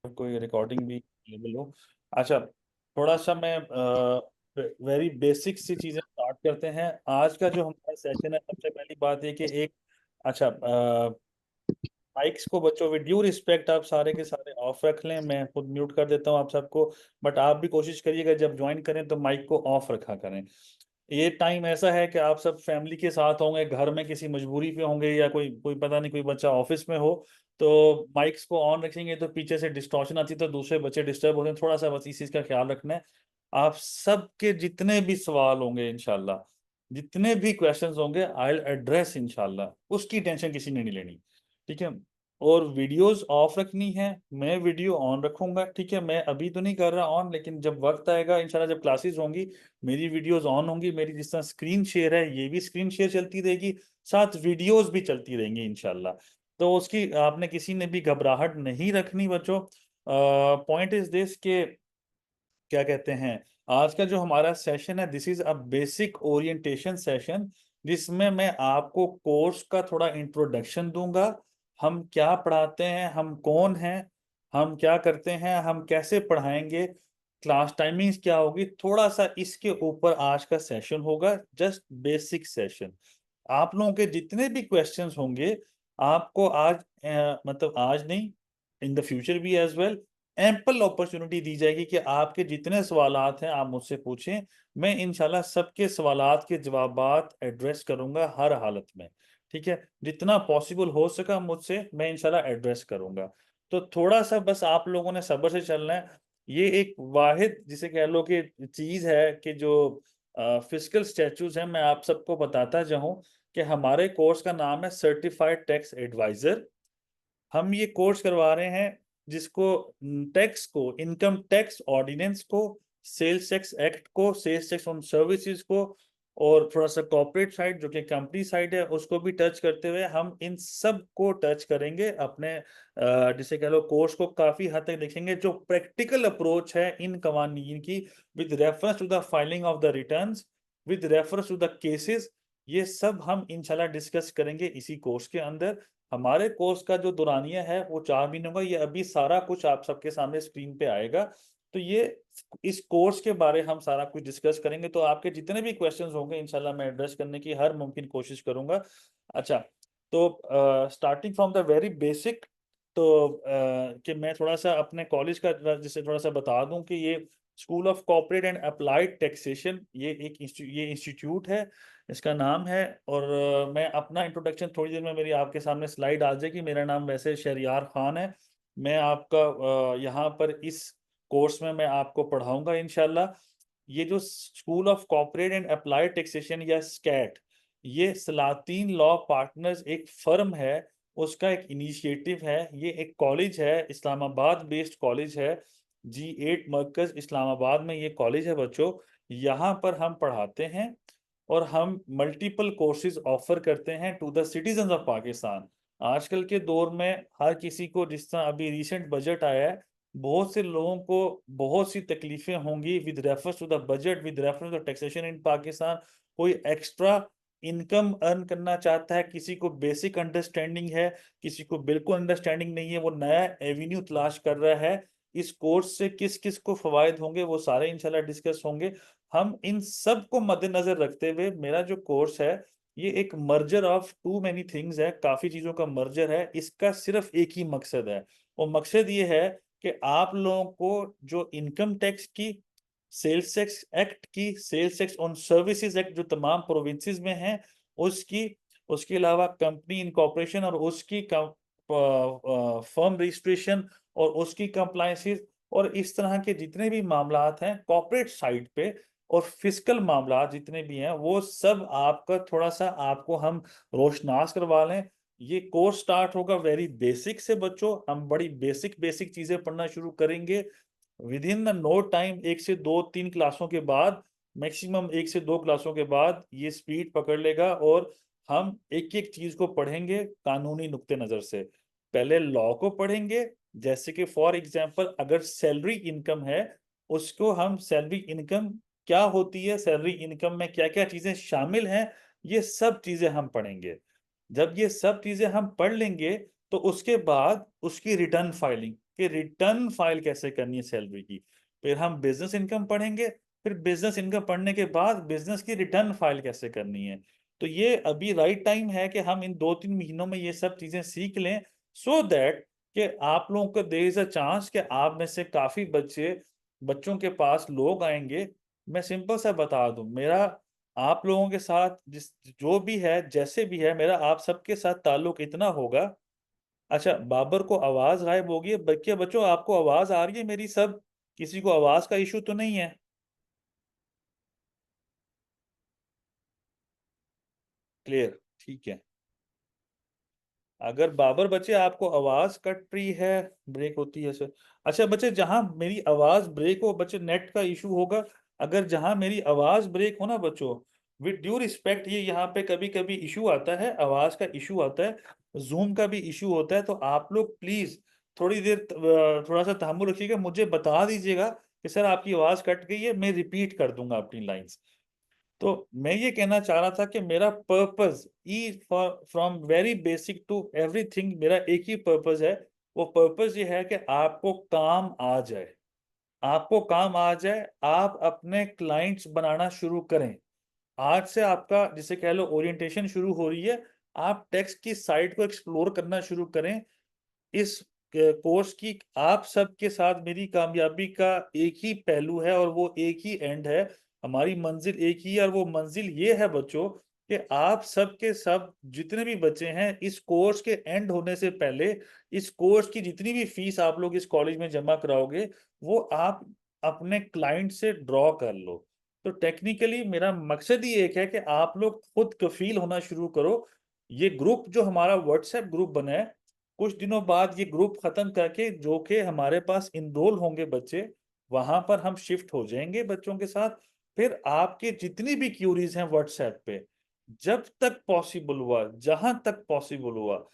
कोई रिकॉर्डिंग भी अवेलेबल हो। अच्छा, थोड़ा सा मैं वेरी बेसिक सी चीजें स्टार्ट करते हैं। आज का जो हमारा सेशन है, सबसे पहली बात है कि एक अच्छा माइक्स को बच्चों विद ड्यू रिस्पेक्ट आप सारे के सारे ऑफ रख लें। मैं खुद म्यूट कर देता हूं आप सबको, बट आप भी कोशिश करिएगा जब ज्वाइन करें तो माइक को ऑफ रखा करें। ये टाइम ऐसा है कि आप सब फैमिली के साथ होंगे, घर में किसी मजबूरी पे होंगे, या कोई कोई पता नहीं कोई बच्चा ऑफिस में हो, तो माइक्स को ऑन रखेंगे तो पीछे से डिस्टॉर्शन आती है, तो दूसरे बच्चे डिस्टर्ब होते हैं। थोड़ा सा बस इस चीज़ का ख्याल रखना है। आप सबके जितने भी सवाल होंगे इंशाल्लाह, जितने भी क्वेश्चंस होंगे, आई विल एड्रेस इंशाल्लाह, उसकी टेंशन किसी ने नहीं लेनी। ठीक है। और वीडियोस ऑफ रखनी है, मैं वीडियो ऑन रखूंगा। ठीक है, मैं अभी तो नहीं कर रहा ऑन, लेकिन जब वक्त आएगा इंशाल्लाह, जब क्लासेस होंगी, मेरी वीडियोस ऑन होंगी। मेरी जिस तरह स्क्रीन शेयर है, ये भी स्क्रीन शेयर चलती रहेगी, साथ वीडियोस भी चलती रहेंगी इंशाल्लाह। तो उसकी आपने किसी ने भी घबराहट नहीं रखनी बच्चों। पॉइंट इज दिस के क्या कहते हैं, आज का जो हमारा सेशन है, this is a basic orientation session, जिसमें मैं आपको कोर्स का थोड़ा इंट्रोडक्शन दूंगा। हम क्या पढ़ाते हैं, हम कौन हैं, हम क्या करते हैं, हम कैसे पढ़ाएंगे, क्लास टाइमिंग्स क्या होगी, थोड़ा सा इसके ऊपर आज का सेशन होगा। Just basic session. आप लोगों के जितने भी क्वेश्चंस होंगे, आपको आज मतलब आज नहीं, इन द फ्यूचर भी एज वेल, एम्पल अपॉर्चुनिटी दी जाएगी कि आपके जितने सवालात हैं आप मुझसे पूछें। मैं इंशाल्लाह सबके सवालात के जवाबात एड्रेस करूंगा हर हालत में। ठीक है, जितना पॉसिबल हो सका मुझसे मैं इंशाल्लाह एड्रेस करूंगा। तो थोड़ा सा बस आप लोगों ने सब्र से चलना है। ये एक वाहिद जिसे कह लो कि चीज है कि जो फिजिकल स्टैचूज हैं, मैं आप सबको बताता जाऊं कि हमारे कोर्स का नाम है सर्टिफाइड टैक्स एडवाइजर। हम ये कोर्स करवा रहे हैं जिसको टैक्स को, इनकम टैक्स ऑर्डिनेंस को, सेल्स टैक्स एक्ट को, सेल्स टैक्स ऑन सर्विसेज को, और थोड़ा सा कॉर्पोरेट साइड जो कि कंपनी साइड है उसको भी टच करते हुए हम इन सब को टच करेंगे अपने जिसे कह लो कोर्स को काफी हद तक देखेंगे। जो प्रैक्टिकल अप्रोच है इन कवानीन की, with reference to the filing of the returns, with reference to the cases, ये सब हम इंशाल्लाह डिस्कस करेंगे इसी कोर्स के अंदर। हमारे कोर्स का जो दौरानिया है वो 4 महीनों का। ये अभी सारा कुछ आप सबके सामने स्क्रीन पे आएगा। तो ये इस कोर्स के बारे हम सारा कुछ डिस्कस करेंगे। तो आपके जितने भी क्वेश्चंस होंगे इंशाल्लाह मैं एड्रेस करने की हर मुमकिन कोशिश करूंगा। अच्छा, तो starting from the very basic, तो कि मैं थोड़ा सा अपने कॉलेज का जिसे थोड़ा सा बता दूं कि ये school of corporate and applied taxation, ये एक ये इंस्टीट्यूट है, इसका नाम है। और मैं अपना इंट्रोडक्शन थोड़ी देर में मेरी आपके सामने स्लाइड आ जाएगी। मेरा नाम वैसे शहरियार खान है। मैं आपका यहाँ पर इस कोर्स में मैं आपको पढ़ाऊंगा इंशाल्लाह। ये जो school of corporate and applied taxation या स्कैट, ये सलातीन लॉ पार्टनर्स एक फर्म है, उसका एक इनिशिएटिव है। ये एक कॉलेज है, इस्लामाबाद बेस्ड कॉलेज है। G8 मरकज इस्लामाबाद में ये कॉलेज है बच्चों। यहाँ पर हम पढ़ाते हैं और हम मल्टीपल कोर्सेज ऑफर करते हैं to the citizen of Pakistan. आजकल के दौर में हर किसी को, जिस तरह अभी रिसेंट बजट आया है, बहुत से लोगों को बहुत सी तकलीफें होंगी with reference to the budget, with reference to taxation in Pakistan. कोई एक्स्ट्रा इनकम अर्न करना चाहता है, किसी को बेसिक अंडरस्टैंडिंग है, किसी को बिल्कुल अंडरस्टैंडिंग नहीं है, वो नया एवेन्यू तलाश कर रहा है। इस कोर्स से किस किस को फवायद होंगे वो सारे इंशाल्लाह डिस्कस होंगे। हम इन सब को मद्देनजर रखते हुए, मेरा जो कोर्स है ये एक merger of too many things है, काफी चीजों का मर्जर है। इसका सिर्फ एक ही मकसद है, और मकसद ये है कि आप लोगों को जो इनकम टैक्स की, सेल्स टैक्स एक्ट की, sales tax on services act जो तमाम प्रोविंसेस में है उसकी, उसके अलावा कंपनी इनकॉर्पोरेशन और उसकी फर्म रजिस्ट्रेशन और उसकी कंप्लायंसेस, और इस तरह के जितने भी मामलात हैं कॉर्पोरेट साइड पे, और फिजिकल मामला जितने भी हैं, वो सब आपका थोड़ा सा आपको हम रोशनास करवा लें। ये कोर्स स्टार्ट होगा वेरी बेसिक से बच्चों। हम बड़ी बेसिक बेसिक चीजें पढ़ना शुरू करेंगे। Within the no time, 1 से 2 3 क्लासों के बाद, मैक्सिमम 1 से 2 क्लासों के बाद ये स्पीड पकड़ लेगा, और हम एक एक चीज को पढ़ेंगे कानूनी नुक्ते नजर से। पहले लॉ को पढ़ेंगे, जैसे कि फॉर एग्जांपल अगर सैलरी इनकम है, उसको हम सैलरी इनकम क्या होती है, सैलरी इनकम में क्या क्या चीजें शामिल हैं, ये सब चीजें हम पढ़ेंगे। जब ये सब चीजें हम पढ़ लेंगे, तो उसके बाद उसकी रिटर्न फाइलिंग, कि रिटर्न फाइल कैसे करनी है सैलरी की। फिर हम बिजनेस इनकम पढ़ेंगे, फिर बिजनेस इनकम पढ़ने के बाद बिजनेस की रिटर्न फाइल कैसे करनी है। तो ये अभी राइट टाइम है कि हम इन 2-3 महीनों में ये सब चीजें सीख लें, सो दैट कि आप लोगों को देयर इज अ चांस कि आप में से काफी बच्चों के पास लोग आएंगे। मैं सिंपल सा बता दूं, मेरा आप लोगों के साथ जिस जो भी है जैसे भी है, मेरा आप सबके साथ ताल्लुक इतना होगा। अच्छा, बाबर को आवाज गायब होगी, बच्चे बच्चों आपको आवाज आ रही है मेरी सब? किसी को आवाज का इशू तो नहीं है? क्लियर? ठीक है। अगर बाबर बच्चे आपको आवाज कट रही है, ब्रेक होती है सर। अच्छा बच्चे, जहां मेरी आवाज ब्रेक हो बच्चे, नेट का इशू होगा। अगर जहां मेरी आवाज ब्रेक हो ना बच्चों, विद ड्यू रिस्पेक्ट, ये यहाँ पे कभी कभी इशू आता है, आवाज का इशू आता है, जूम का भी इशू होता है, तो आप लोग प्लीज थोड़ी देर थोड़ा सा तहम्मुल रखिएगा, मुझे बता दीजिएगा कि सर आपकी आवाज कट गई है, मैं रिपीट कर दूंगा अपनी लाइंस। तो मैं ये कहना चाह रहा था कि मेरा पर्पस ई from very basic to everything, मेरा एक ही पर्पस है। वो पर्पस ये है कि आपको काम आ जाए, आपको काम आ जाए, आप अपने क्लाइंट्स बनाना शुरू करें। आज से आपका जिसे कह लो ओरिएंटेशन शुरू हो रही है, आप टेक्स्ट की साइट को एक्सप्लोर करना शुरू करें। इस कोर्स की आप सबके साथ मेरी कामयाबी का एक ही पहलू है और वो एक ही एंड है। हमारी मंजिल एक ही है और वो मंजिल ये है बच्चों कि आप सब के सब जितने भी बच्चे हैं इस कोर्स के एंड होने से पहले, इस कोर्स की जितनी भी फीस आप लोग इस कॉलेज में जमा कराओगे, वो आप अपने क्लाइंट से ड्रॉ कर लो। तो टेक्निकली मेरा मकसद ही एक है कि आप लोग खुद कफील होना शुरू करो। ये ग्रुप जो हमारा व्हाट्सएप ग्रुप बना है, कुछ दिनों बाद ये ग्रुप खत्म करके जो कि हमारे पास इनरोल होंगे बच्चे, वहां पर हम शिफ्ट हो जाएंगे बच्चों के साथ। फिर आपके जितनी भी क्यूरीज हैं व्हाट्सएप पे, जब तक पॉसिबल हुआ, जहां तक पॉसिबल हुआ,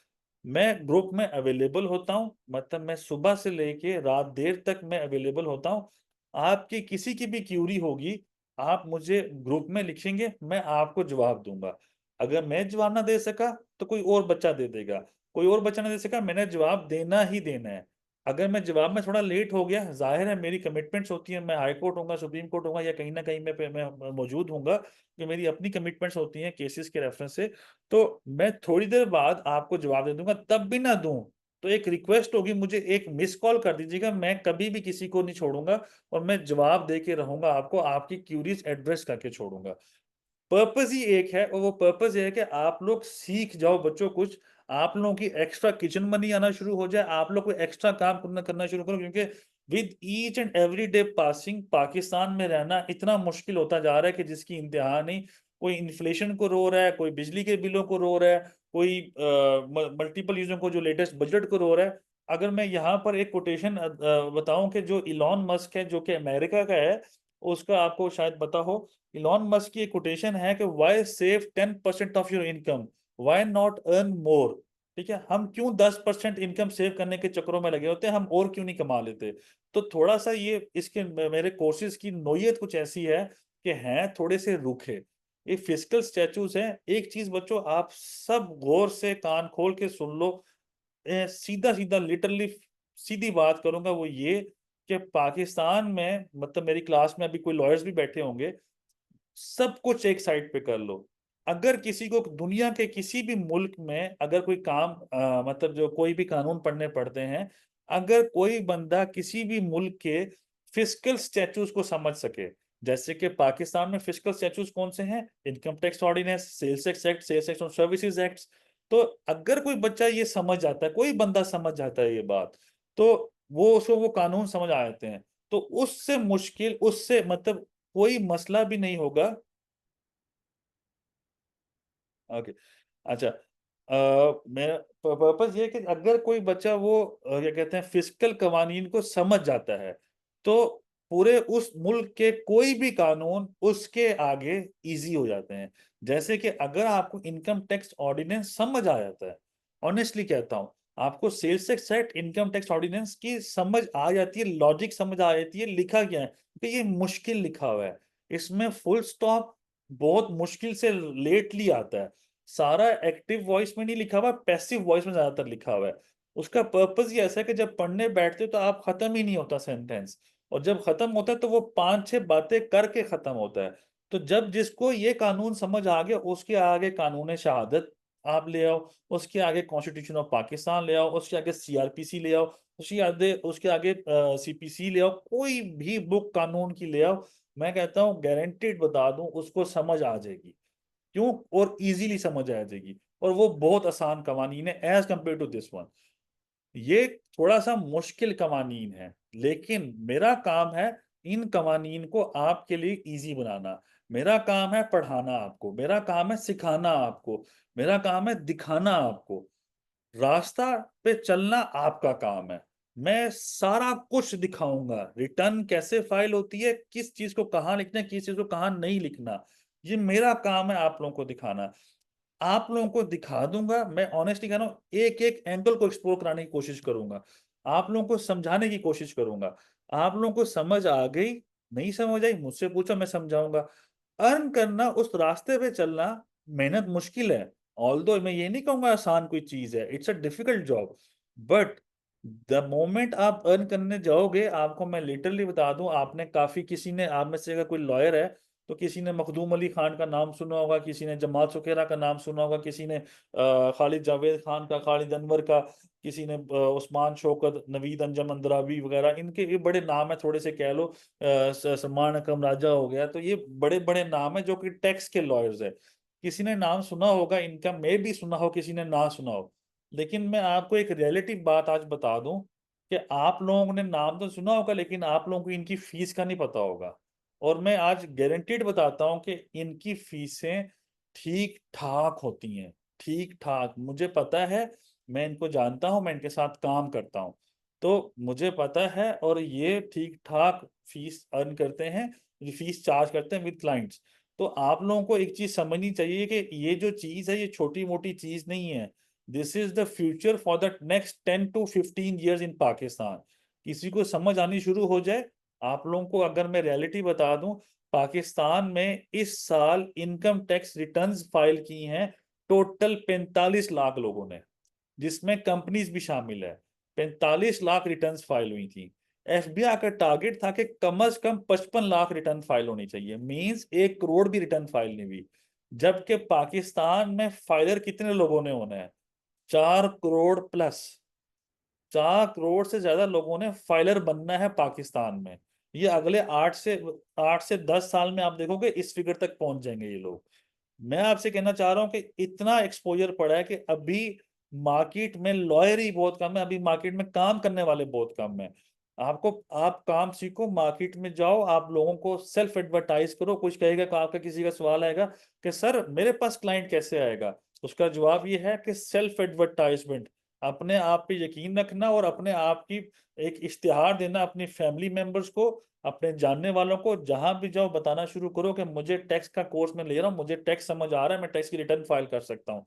मैं ग्रुप में अवेलेबल होता हूँ। मतलब मैं सुबह से लेके रात देर तक मैं अवेलेबल होता हूँ। आपकी किसी की भी क्यूरी होगी, आप मुझे ग्रुप में लिखेंगे, मैं आपको जवाब दूंगा। अगर मैं जवाब ना दे सका तो कोई और बच्चा दे देगा, कोई और बच्चा ना दे सका, मैंने जवाब देना ही देना है। अगर मैं जवाब में थोड़ा लेट हो गया, जाहिर है मेरी कमिटमेंट्स होती है, मैं हाई कोर्ट होऊंगा, सुप्रीम कोर्ट होऊंगा, या कहीं ना कहीं मैं मौजूद होऊंगा, कि मेरी अपनी कमिटमेंट्स होती हैं केसेस के रेफरेंस से। तो मैं थोड़ी देर बाद आपको जवाब दे दूंगा, तब भी ना दूं तो एक रिक्वेस्ट होगी, मुझे एक मिस कॉल कर दीजिएगा, मैं कभी भी किसी को नहीं छोड़ूंगा और मैं जवाब दे के रहूंगा, आपको आपकी क्यूरीज एड्रेस करके छोड़ूंगा। पर्पस ही एक है और वो पर्पस ये है कि आप लोग सीख जाओ बच्चों कुछ, आप लोगों की एक्स्ट्रा किचन मनी आना शुरू हो जाए, आप लोग को एक्स्ट्रा काम करना करना शुरू करो, क्योंकि with each and every day passing Pakistan में रहना इतना मुश्किल होता जा रहा है कि जिसकी इंतहा नहीं। कोई इन्फ्लेशन को रो रहा है, कोई बिजली के बिलों को रो रहा है, कोई मल्टीपल यूजर को जो लेटेस्ट बजट को रो रहा है। अगर मैं यहाँ पर एक कोटेशन बताऊं कि जो इलॉन मस्क है जो कि अमेरिका का है, उसका आपको शायद पता हो। इलॉन मस्क की एक कोटेशन है कि why save 10% of your income, why not earn more. ठीक है, हम क्यों 10% इनकम सेव करने के चक्करों में लगे होते हैं, हम और क्यों नहीं कमा लेते। तो थोड़ा सा ये इसके मेरे कोर्सेज की नोयत कुछ ऐसी है कि हैं थोड़े से रूखे, ये फिजिकल स्टैचूज हैं। एक चीज बच्चों, आप सब गौर से कान खोल के सुन लो, सीधा सीधा लिटरली सीधी बात करूंगा, वो ये कि पाकिस्तान में, मतलब मेरी क्लास में अभी कोई लॉयर्स भी बैठे होंगे, सब कुछ एक साइड पे कर लो। अगर किसी को दुनिया के किसी भी मुल्क में अगर कोई काम मतलब जो कोई भी कानून पढ़ने पड़ते हैं, अगर कोई बंदा किसी भी मुल्क के फिस्कल स्टैट्यूज को समझ सके, जैसे कि पाकिस्तान में फिस्कल स्टैट्यूज कौन से हैं, income tax ordinance, sales tax act, sales tax on services act. तो अगर कोई बच्चा ये समझ जाता है, कोई बंदा समझ जाता है ये बात, तो वो उसको वो कानून समझ आ जाते हैं। तो उससे मुश्किल, उससे मतलब कोई मसला भी नहीं होगा। ओके। अच्छा, मेरा पर्पस ये है कि अगर कोई बच्चा वो क्या कहते हैं फिस्कल कवानीन को समझ जाता है, तो पूरे उस मुल्क के कोई भी कानून उसके आगे इजी हो जाते हैं। जैसे कि अगर आपको इनकम टैक्स ऑर्डिनेंस समझ आ जाता है, ऑनेस्टली कहता हूँ, आपको sales tax act, income tax ordinance की समझ आ जाती है, लॉजिक समझ आ जाती है, लिखा क्या है, कि ये मुश्किल लिखा हुआ है, इसमें फुल स्टॉप बहुत मुश्किल से लेटली आता है। सारा एक्टिव वॉइस में नहीं लिखा हुआ, पैसिव वॉइस में ज्यादातर लिखा हुआ है। उसका पर्पस ये ऐसा है कि जब पढ़ने बैठते हो तो आप खत्म ही नहीं होता सेंटेंस, और जब खत्म होता है तो वो 5-6 बातें करके खत्म होता है। तो जब जिसको ये कानून समझ आ गया, उसके आगे कानून शहादत आप ले आओ, उसके आगे कॉन्स्टिट्यूशन ऑफ पाकिस्तान ले आओ, उसके आगे सीआरपीसी ले आओ, उसके आगे सीपीसी ले आओ, कोई भी बुक कानून की ले आओ, मैं कहता हूँ गारंटीड बता दूं उसको समझ आ जाएगी। क्यों? और इजीली समझ आ जाएगी, और वो बहुत आसान कवानीन है as compared to this one. ये थोड़ा सा मुश्किल कवानीन है, लेकिन मेरा काम है इन कवानीन को आपके लिए इजी बनाना। मेरा काम है पढ़ाना आपको, मेरा काम है सिखाना आपको, मेरा काम है दिखाना आपको। रास्ता पे चलना आपका काम है। मैं सारा कुछ दिखाऊंगा, रिटर्न कैसे फाइल होती है, किस चीज को कहाँ लिखना है, किस चीज को कहाँ नहीं लिखना, ये मेरा काम है आप लोगों को दिखाना। आप लोगों को दिखा दूंगा, मैं ऑनेस्टली कह रहा हूँ, एक एक एंगल को एक्सप्लोर कराने की कोशिश करूंगा, आप लोगों को समझाने की कोशिश करूंगा। आप लोगों को समझ आ गई, नहीं समझ आई मुझसे पूछो, मैं समझाऊंगा। अर्न करना, उस रास्ते पे चलना, मेहनत मुश्किल है। ऑल्दो मैं ये नहीं कहूंगा आसान कोई चीज है, it's a difficult job, but the moment आप अर्न करने जाओगे, आपको मैं लिटरली बता दूं, आपने काफी, किसी ने आप में से अगर कोई लॉयर है तो किसी ने मखदूम अली खान का नाम सुना होगा, किसी ने जमाल सुखेरा का नाम सुना होगा, किसी ने खालिद जावेद खान का, खालिद अनवर का, किसी ने उस्मान शौकत, नवीद अंजम अंद्रावी वगैरह, इनके ये बड़े नाम है, थोड़े से कह लो, सलमान अकरम राजा हो गया, तो ये बड़े बड़े नाम है जो कि टैक्स के लॉयर्स है। किसी ने नाम सुना होगा इनका, मे भी सुना हो, किसी ने ना सुना हो, लेकिन मैं आपको एक रियलिटिव बात आज बता दूं कि आप लोगों ने नाम तो सुना होगा, लेकिन आप लोगों को इनकी फीस का नहीं पता होगा। और मैं आज गारंटीड बताता हूं कि इनकी फीसें ठीक ठाक होती हैं, ठीक ठाक, मुझे पता है, मैं इनको जानता हूं, मैं इनके साथ काम करता हूं, तो मुझे पता है, और ये ठीक ठाक फीस अर्न करते हैं, फीस चार्ज करते हैं विद क्लाइंट्स। तो आप लोगों को एक चीज समझनी चाहिए कि ये जो चीज है, ये छोटी मोटी चीज नहीं है। This is the future for the next 10 to 15 years इन पाकिस्तान। किसी को समझ आनी शुरू हो जाए, आप लोगों को अगर मैं रियलिटी बता दूं, पाकिस्तान में इस साल इनकम टैक्स रिटर्न्स फाइल की हैं टोटल 45 लाख लोगों ने, जिसमें कंपनीज भी शामिल है। 45 लाख रिटर्न्स फाइल हुई थी। एफबीआई का टारगेट था कि कम से कम 55 लाख रिटर्न फाइल होनी चाहिए, मींस 1 करोड़ भी रिटर्न फाइल नहीं हुई। जबकि पाकिस्तान में फाइलर कितने लोगों ने होना है? 4 करोड़ प्लस। 4 करोड़ से ज्यादा लोगों ने फाइलर बनना है पाकिस्तान में। ये अगले 8 से 10 साल में आप देखोगे इस फिगर तक पहुंच जाएंगे ये लोग। मैं आपसे कहना चाह रहा हूं कि इतना एक्सपोजर पड़ा है कि अभी मार्केट में लॉयर ही बहुत कम है, अभी मार्केट में काम करने वाले बहुत कम है। आपको, आप काम सीखो, मार्केट में जाओ, आप लोगों को सेल्फ एडवर्टाइज करो। कुछ कहेगा कि आपका किसी का सवाल आएगा कि सर मेरे पास क्लाइंट कैसे आएगा, उसका जवाब ये है कि सेल्फ एडवर्टाइजमेंट, अपने आप पे यकीन रखना, और अपने आप की एक इश्तिहार देना अपनी फैमिली मेंबर्स को, अपने जानने वालों को, जहां भी जाओ बताना शुरू करो कि मुझे टैक्स का कोर्स में ले रहा हूँ, मुझे टैक्स समझ आ रहा है, मैं टैक्स की रिटर्न फाइल कर सकता हूँ।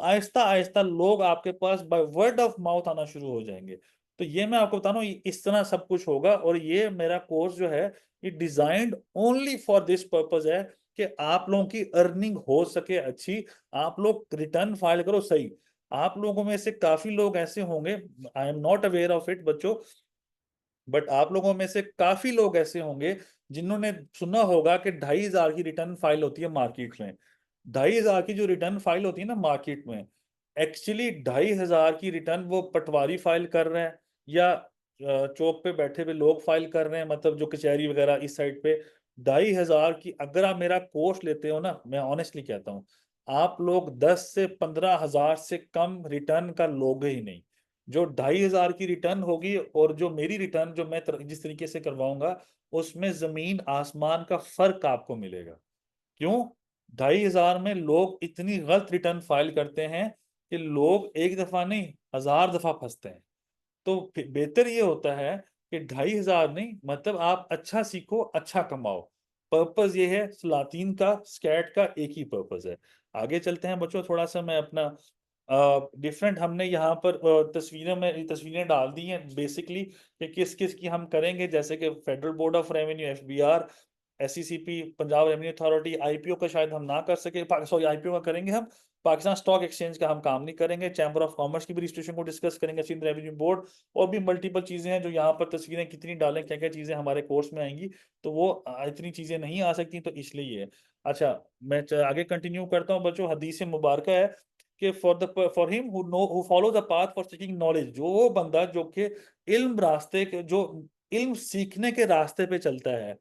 आहिस्ता आहिस्ता लोग आपके पास बाय वर्ड ऑफ माउथ आना शुरू हो जाएंगे। तो ये मैं आपको बता रहा हूँ, इस तरह सब कुछ होगा, और ये मेरा कोर्स जो है, ये designed only for this purpose है कि आप लोगों की अर्निंग हो सके अच्छी, आप लोग रिटर्न फाइल करो सही। आप लोगों में से काफी लोग ऐसे होंगे, I am not aware of it बच्चों, बट आप लोगों में से काफी लोग ऐसे होंगे जिन्होंने सुना होगा कि 2,500 की रिटर्न फाइल होती है मार्केट में। 2,500 की जो रिटर्न फाइल होती है ना मार्केट में, एक्चुअली 2,500 की रिटर्न वो पटवारी फाइल कर रहे हैं, या चौक पे बैठे हुए लोग फाइल कर रहे हैं, मतलब जो कचहरी वगैरह इस साइड पे। 2,500 की अगर आप मेरा कोर्स लेते हो ना, मैं ऑनेस्टली कहता हूँ, आप लोग 10 से 15 हजार से कम रिटर्न का लोगे ही नहीं। जो 2,500 की रिटर्न होगी और जो मेरी रिटर्न, जो मैं जिस तरीके से करवाऊंगा, उसमें जमीन आसमान का फर्क आपको मिलेगा। क्यों? 2,500 में लोग इतनी गलत रिटर्न फाइल करते हैं कि लोग एक दफा नहीं, 1,000 दफा फंसते हैं। तो बेहतर ये होता है कि 2,500 नहीं, मतलब आप अच्छा सीखो, अच्छा कमाओ। पर्पस ये है, सलातीन का, स्कैट का एक ही पर्पस है। आगे चलते हैं बच्चों, थोड़ा सा मैं अपना डिफरेंट, हमने यहाँ पर तस्वीरें में तस्वीरें डाल दी हैं बेसिकली कि किस किस की हम करेंगे, जैसे कि federal board of revenue, FBR, SECP, Punjab revenue authority, IPO का शायद हम ना कर सके, सॉरी IPO का करेंगे हम, पाकिस्तान स्टॉक एक्सचेंज का हम काम नहीं करेंगे, चैम्बर ऑफ कॉमर्स की भी रजिस्ट्रेशन को डिस्कस करेंगे, सिंध रेवेन्यू बोर्ड, और भी मल्टीपल चीजें हैं जो यहाँ पर तस्वीरें कितनी डालें, क्या क्या चीजें हमारे कोर्स में आएंगी, तो वो इतनी चीजें नहीं आ सकती, तो इसलिए ये। अच्छा, मैं आगे कंटिन्यू करता हूँ बच्चों। हदीस मुबारक है कि for him who follow the path for seeking knowledge, जो वो बंदा जो कि इल्म रास्ते के, जो इल्म सीखने के रास्ते पे चलता है,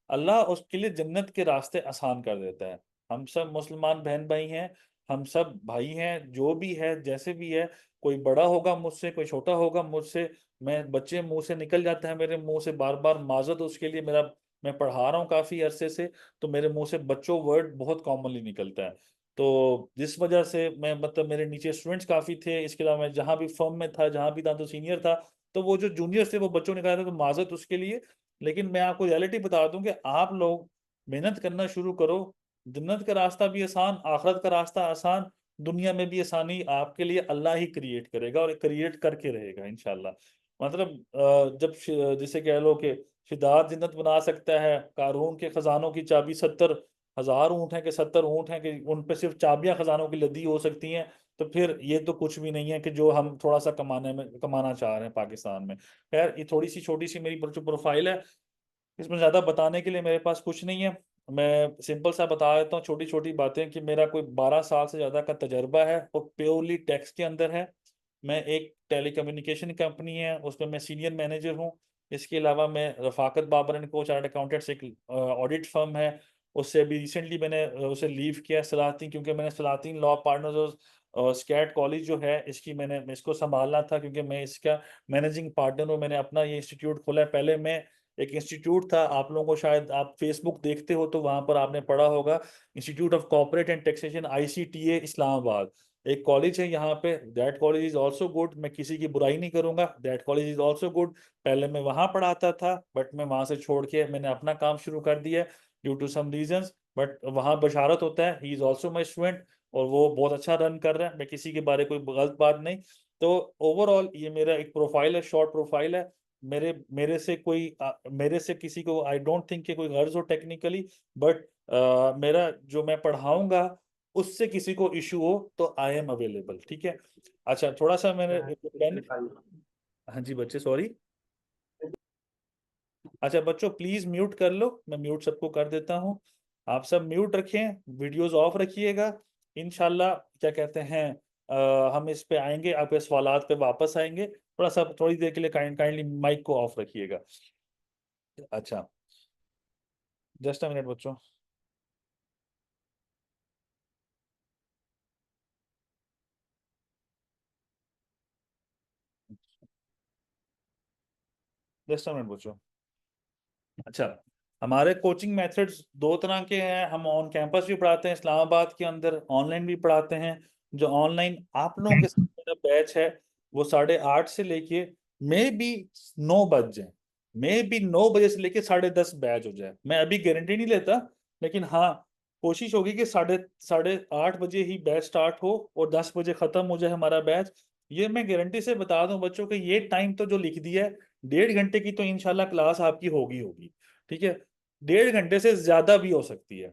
अल्लाह उसके लिए जन्नत के रास्ते आसान कर देता है। हम सब मुसलमान बहन भाई हैं, हम सब भाई हैं, जो भी है जैसे भी है, कोई बड़ा होगा मुझसे, कोई छोटा होगा मुझसे, मैं बच्चे मुंह से निकल जाता है मेरे मुंह से बार बार माजत उसके लिए, मेरा मैं पढ़ा रहा हूँ काफी अरसे से, तो मेरे मुंह से बच्चों वर्ड बहुत कॉमनली निकलता है। तो जिस वजह से मैं, मतलब मेरे नीचे स्टूडेंट्स काफी थे, इसके अलावा मैं जहाँ भी फर्म में था, जहाँ भी था तो सीनियर था, तो वो जो जूनियर थे वो बच्चों ने कहा था, तो माजत उसके लिए। लेकिन मैं आपको रियलिटी बता दूं कि आप लोग मेहनत करना शुरू करो, जन्नत का रास्ता भी आसान, आखिरत का रास्ता आसान, दुनिया में भी आसानी आपके लिए अल्लाह ही क्रिएट करेगा और क्रिएट करके रहेगा इंशाल्लाह। मतलब जब जिसे कह लो कि शिदात जन्नत बना सकता है, कारून के खजानों की चाबी 70,000 ऊंट हैं, कि 70 ऊंट हैं कि उन पे सिर्फ चाबियां खजानों की लदी हो सकती हैं, तो फिर ये तो कुछ भी नहीं है कि जो हम थोड़ा सा कमाना चाह रहे हैं पाकिस्तान में। खैर, ये थोड़ी सी छोटी सी मेरी जो प्रोफाइल है, इसमें ज्यादा बताने के लिए मेरे पास कुछ नहीं है। मैं सिंपल सा बता देता हूँ छोटी छोटी बातें, कि मेरा कोई 12 साल से ज्यादा का तजर्बा है और प्योरली टैक्स के अंदर है। मैं एक टेलीकम्युनिकेशन कंपनी है उसमें मैं सीनियर मैनेजर हूँ। इसके अलावा मैं रफाकत बाबर एंड को चार्टर्ड अकाउंटेंट्स, एक ऑडिट फर्म है, उससे अभी रिसेंटली मैंने उसे लीव किया सलातीन, क्योंकि मैंने सलातीन लॉ पार्टनर्स और स्कैट कॉलेज जो है इसकी मैंने इसको संभालना था, क्योंकि मैं इसका मैनेजिंग पार्टनर हूँ। मैंने अपना ये इंस्टीट्यूट खोला है। पहले मैं एक इंस्टीट्यूट था, आप लोगों को शायद आप फेसबुक देखते हो तो वहां पर आपने पढ़ा होगा, institute of corporate and taxation, ICTA Islamabad, एक कॉलेज है यहाँ पे। That college is also good, मैं किसी की बुराई नहीं करूंगा, that college is also good. पहले मैं वहां पढ़ाता था, बट मैं वहां से छोड़ के मैंने अपना काम शुरू कर दिया due to some reasons. But वहाँ बशारत होता है, he is also my student, और वो बहुत अच्छा रन कर रहा है, मैं किसी के बारे कोई गलत बात नहीं। तो ओवरऑल ये मेरा एक प्रोफाइल है, शॉर्ट प्रोफाइल है। मेरे मेरे से कोई मेरे से किसी को आई डोंट थिंक कि कोई गर्ज हो टेक्निकली, बट मेरा जो मैं पढ़ाऊंगा उससे किसी को इशू हो तो आई एम अवेलेबल, ठीक है। अच्छा, थोड़ा सा मैंने पेन, हाँ जी बच्चे, सॉरी। अच्छा बच्चों, प्लीज म्यूट कर लो, मैं म्यूट सबको कर देता हूँ। आप सब म्यूट रखें, वीडियोस ऑफ रखिएगा। इंशाल्लाह क्या कहते हैं, हम इस पे आएंगे, आपके सवालात पे वापस आएंगे। थोड़ा सा थोड़ी देर के लिए काइंडली माइक को ऑफ रखिएगा। अच्छा, जस्ट अ मिनट बच्चों, जस्ट अ मिनट बच्चों। अच्छा, हमारे कोचिंग मेथड्स दो तरह के हैं, हम ऑन कैंपस भी पढ़ाते हैं इस्लामाबाद के अंदर, ऑनलाइन भी पढ़ाते हैं। जो ऑनलाइन आप लोगों के साथ मेरा बैच है, वो 8:30 से लेके मे बी 9 बज जाए, मे बी 9 बजे से लेके 10:30 बैच हो जाए, मैं अभी गारंटी नहीं लेता, लेकिन हाँ, कोशिश होगी कि साढ़े साढ़े 8 बजे ही बैच स्टार्ट हो और 10 बजे खत्म हो जाए हमारा बैच। ये मैं गारंटी से बता दूं बच्चों के, ये टाइम तो जो लिख दिया है, 1.5 घंटे की तो इंशाल्लाह क्लास आपकी होगी होगी, ठीक है। 1.5 घंटे से ज्यादा भी हो सकती है।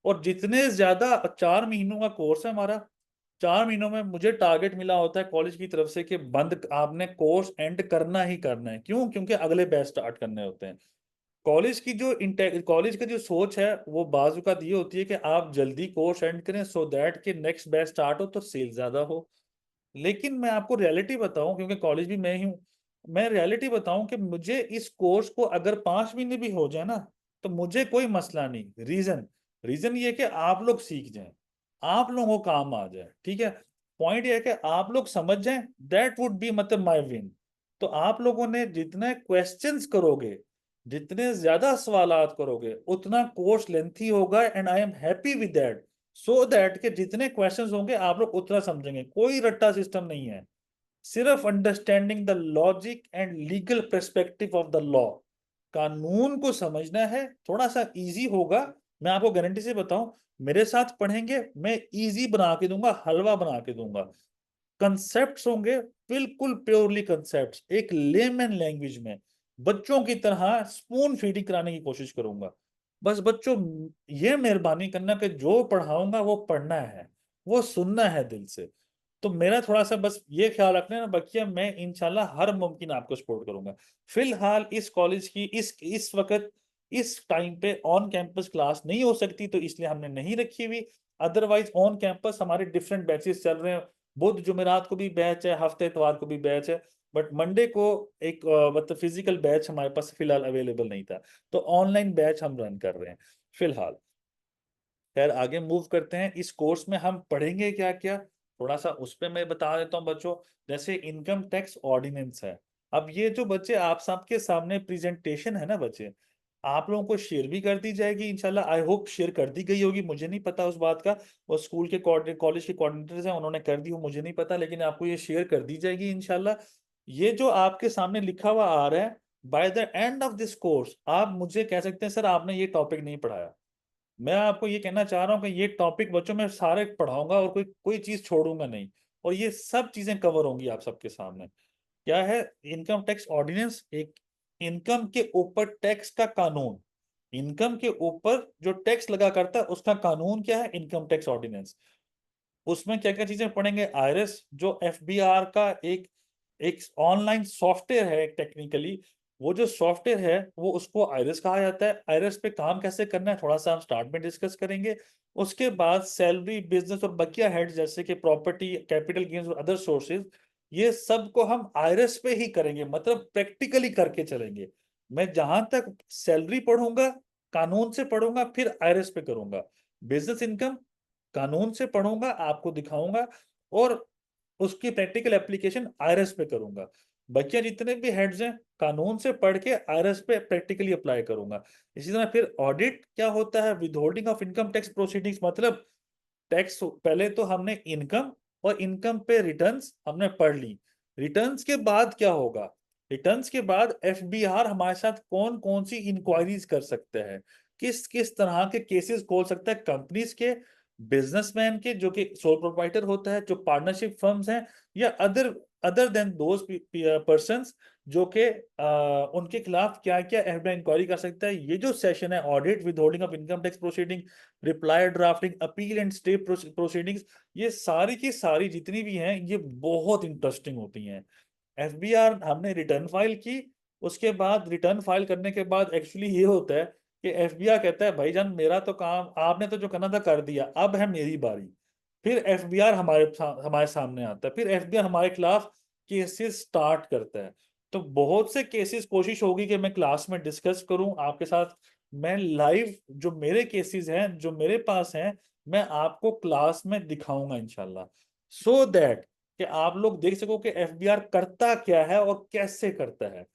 और जितने ज्यादा, 4 महीनों का कोर्स है हमारा, 4 महीनों में मुझे टारगेट मिला होता है कॉलेज की तरफ से कि बंद आपने कोर्स एंड करना ही करना है। क्यों? क्योंकि अगले बैच स्टार्ट करने होते हैं। कॉलेज का जो सोच है वो बाजुकात ये होती है कि आप जल्दी कोर्स एंड करें, सो दैट कि नेक्स्ट बैच स्टार्ट हो तो सेल ज्यादा हो। लेकिन मैं आपको रियलिटी बताऊं, क्योंकि कॉलेज भी मैं ही हूं, मैं रियलिटी बताऊं कि मुझे इस कोर्स को अगर 5 महीने भी हो जाए ना, तो मुझे कोई मसला नहीं। रीजन रीजन ये है कि आप लोग सीख जाएं, आप लोगों को काम आ जाए, ठीक है। पॉइंट ये है कि आप लोग समझ जाएं, दैट वुड बी मतलब माई विन। तो आप लोगों ने जितने क्वेश्चंस करोगे, जितने ज्यादा सवालात करोगे, उतना कोर्स लेंथी होगा, and I am happy with that. So that के जितने क्वेश्चंस होंगे आप लोग उतना समझेंगे, कोई रट्टा सिस्टम नहीं है, सिर्फ understanding the logic and legal perspective of the law. कानून को समझना है, थोड़ा सा इजी होगा। मैं आपको गारंटी से बताऊं, मेरे साथ पढ़ेंगे, मैं इजी बना के दूंगा, हलवा बना के दूंगा। कंसेप्ट्स होंगे, बिल्कुल प्योरली कंसेप्ट्स, एक लेमन लैंग्वेज में, बच्चों की तरह स्पून फीडिंग कराने की कोशिश करूंगा। बस बच्चों ये मेहरबानी करना कि जो पढ़ाऊंगा वो पढ़ना है, वो सुनना है दिल से। तो मेरा थोड़ा सा बस ये ख्याल रखना ना बकिया, मैं इंशाल्लाह हर मुमकिन आपको सपोर्ट करूंगा। फिलहाल इस कॉलेज की इस वक्त इस टाइम पे ऑन कैंपस क्लास नहीं हो सकती, तो इसलिए हमने नहीं रखी हुई। अदरवाइज ऑन कैंपस हमारे डिफरेंट बैचेस चल रहे हैं। बुध जुमेरात को भी बैच है, हफ्ते इतवार को भी बैच है। बट मंडे को एक मतलब फिजिकल बैच हमारे पास फिलहाल अवेलेबल नहीं था, तो ऑनलाइन बैच हम रन कर रहे हैं फिलहाल। खैर आगे मूव करते हैं, इस कोर्स में हम पढ़ेंगे क्या क्या, थोड़ा सा उस पे मैं बता देता हूँ बच्चों। जैसे इनकम टैक्स ऑर्डिनेंस है। अब ये जो बच्चे आप सबके सामने प्रेजेंटेशन है ना बच्चे, आप लोगों को शेयर भी कर दी जाएगी इंशाल्लाह। आई होप शेयर कर दी गई होगी, मुझे नहीं पता उस बात का। वो स्कूल के कॉलेज के कोऑर्डिनेटर्स हैं, उन्होंने कर दी हो मुझे नहीं पता, लेकिन आपको ये शेयर कर दी जाएगी इंशाल्लाह। ये जो आपके सामने लिखा हुआ आ रहा है, by the end of this course आप मुझे कह सकते हैं सर आपने ये टॉपिक नहीं पढ़ाया। मैं आपको ये कहना चाह रहा हूँ कि ये टॉपिक बच्चों में सारे पढ़ाऊंगा और कोई कोई चीज छोड़ूंगा नहीं। और ये सब चीजें कवर होंगी आप सबके सामने। क्या है इनकम टैक्स ऑर्डिनेंस? एक इनकम के ऊपर टैक्स का कानून, इनकम के ऊपर जो टैक्स लगा करता है उसका कानून क्या है, इनकम टैक्स ऑर्डिनेंस। उसमें क्या क्या चीजें पढ़ेंगे, आईआरएस जो एफबीआर का एक एक ऑनलाइन सॉफ्टवेयर है टेक्निकली। वो जो सॉफ्टवेयर है वो उसको आईआरएस कहा जाता है। आईआरएस पे काम कैसे करना है थोड़ा सा हम स्टार्ट में डिस्कस करेंगे। उसके बाद सैलरी, बिजनेस और बकिया हेड जैसे कि प्रॉपर्टी, कैपिटल गेन्स और अदर सोर्सेज, ये सब को हम आईआरएस पे ही करेंगे, मतलब प्रैक्टिकली करके चलेंगे। मैं जहां तक सैलरी पढ़ूंगा कानून से पढ़ूंगा, फिर आईआरएस पे करूंगा। बिजनेस इनकम कानून से पढ़ूंगा, आपको दिखाऊंगा, और उसकी प्रैक्टिकल एप्लीकेशन आईआरएस पे करूंगा। बच्चे जितने भी हेड्स हैं कानून से पढ़ के आईआरएस पे प्रैक्टिकली अप्लाई करूंगा। इसी तरह फिर ऑडिट क्या होता है, withholding of income tax proceedings, मतलब टैक्स पहले तो हमने इनकम और इनकम पे रिटर्न्स हमने पढ़ ली। रिटर्न्स के बाद क्या होगा, रिटर्न्स के बाद एफबीआर हमारे साथ कौन कौन सी इंक्वायरीज कर सकते हैं, किस किस तरह के केसेस खोल सकता है कंपनीज के, बिजनेसमैन के जो कि सोल प्रोप्राइटर होता है, जो पार्टनरशिप फर्म्स हैं, या other other than those persons जो कि उनके खिलाफ क्या क्या एफबीआई इंक्वायरी कर सकता है। ये जो सेशन है audit, with holding of income tax proceeding, reply drafting, appeal and stay proceedings, ये सारी की सारी जितनी भी हैं ये बहुत इंटरेस्टिंग होती हैं। एफबीआर हमने रिटर्न फाइल की, उसके बाद रिटर्न फाइल करने के बाद एक्चुअली ये होता है कि एफबीआर कहता है भाईजान मेरा तो काम आपने तो जो करना था कर दिया, अब है मेरी बारी। फिर एफबीआर हमारे सामने आता है, फिर एफबीआर हमारे खिलाफ केसेस स्टार्ट करता है। तो बहुत से केसेस कोशिश होगी कि मैं क्लास में डिस्कस करूं आपके साथ। मैं लाइव जो मेरे केसेस हैं जो मेरे पास हैं, मैं आपको क्लास में दिखाऊंगा इंशाल्लाह, सो दैट कि आप लोग देख सको कि एफबीआर करता क्या है और कैसे करता है।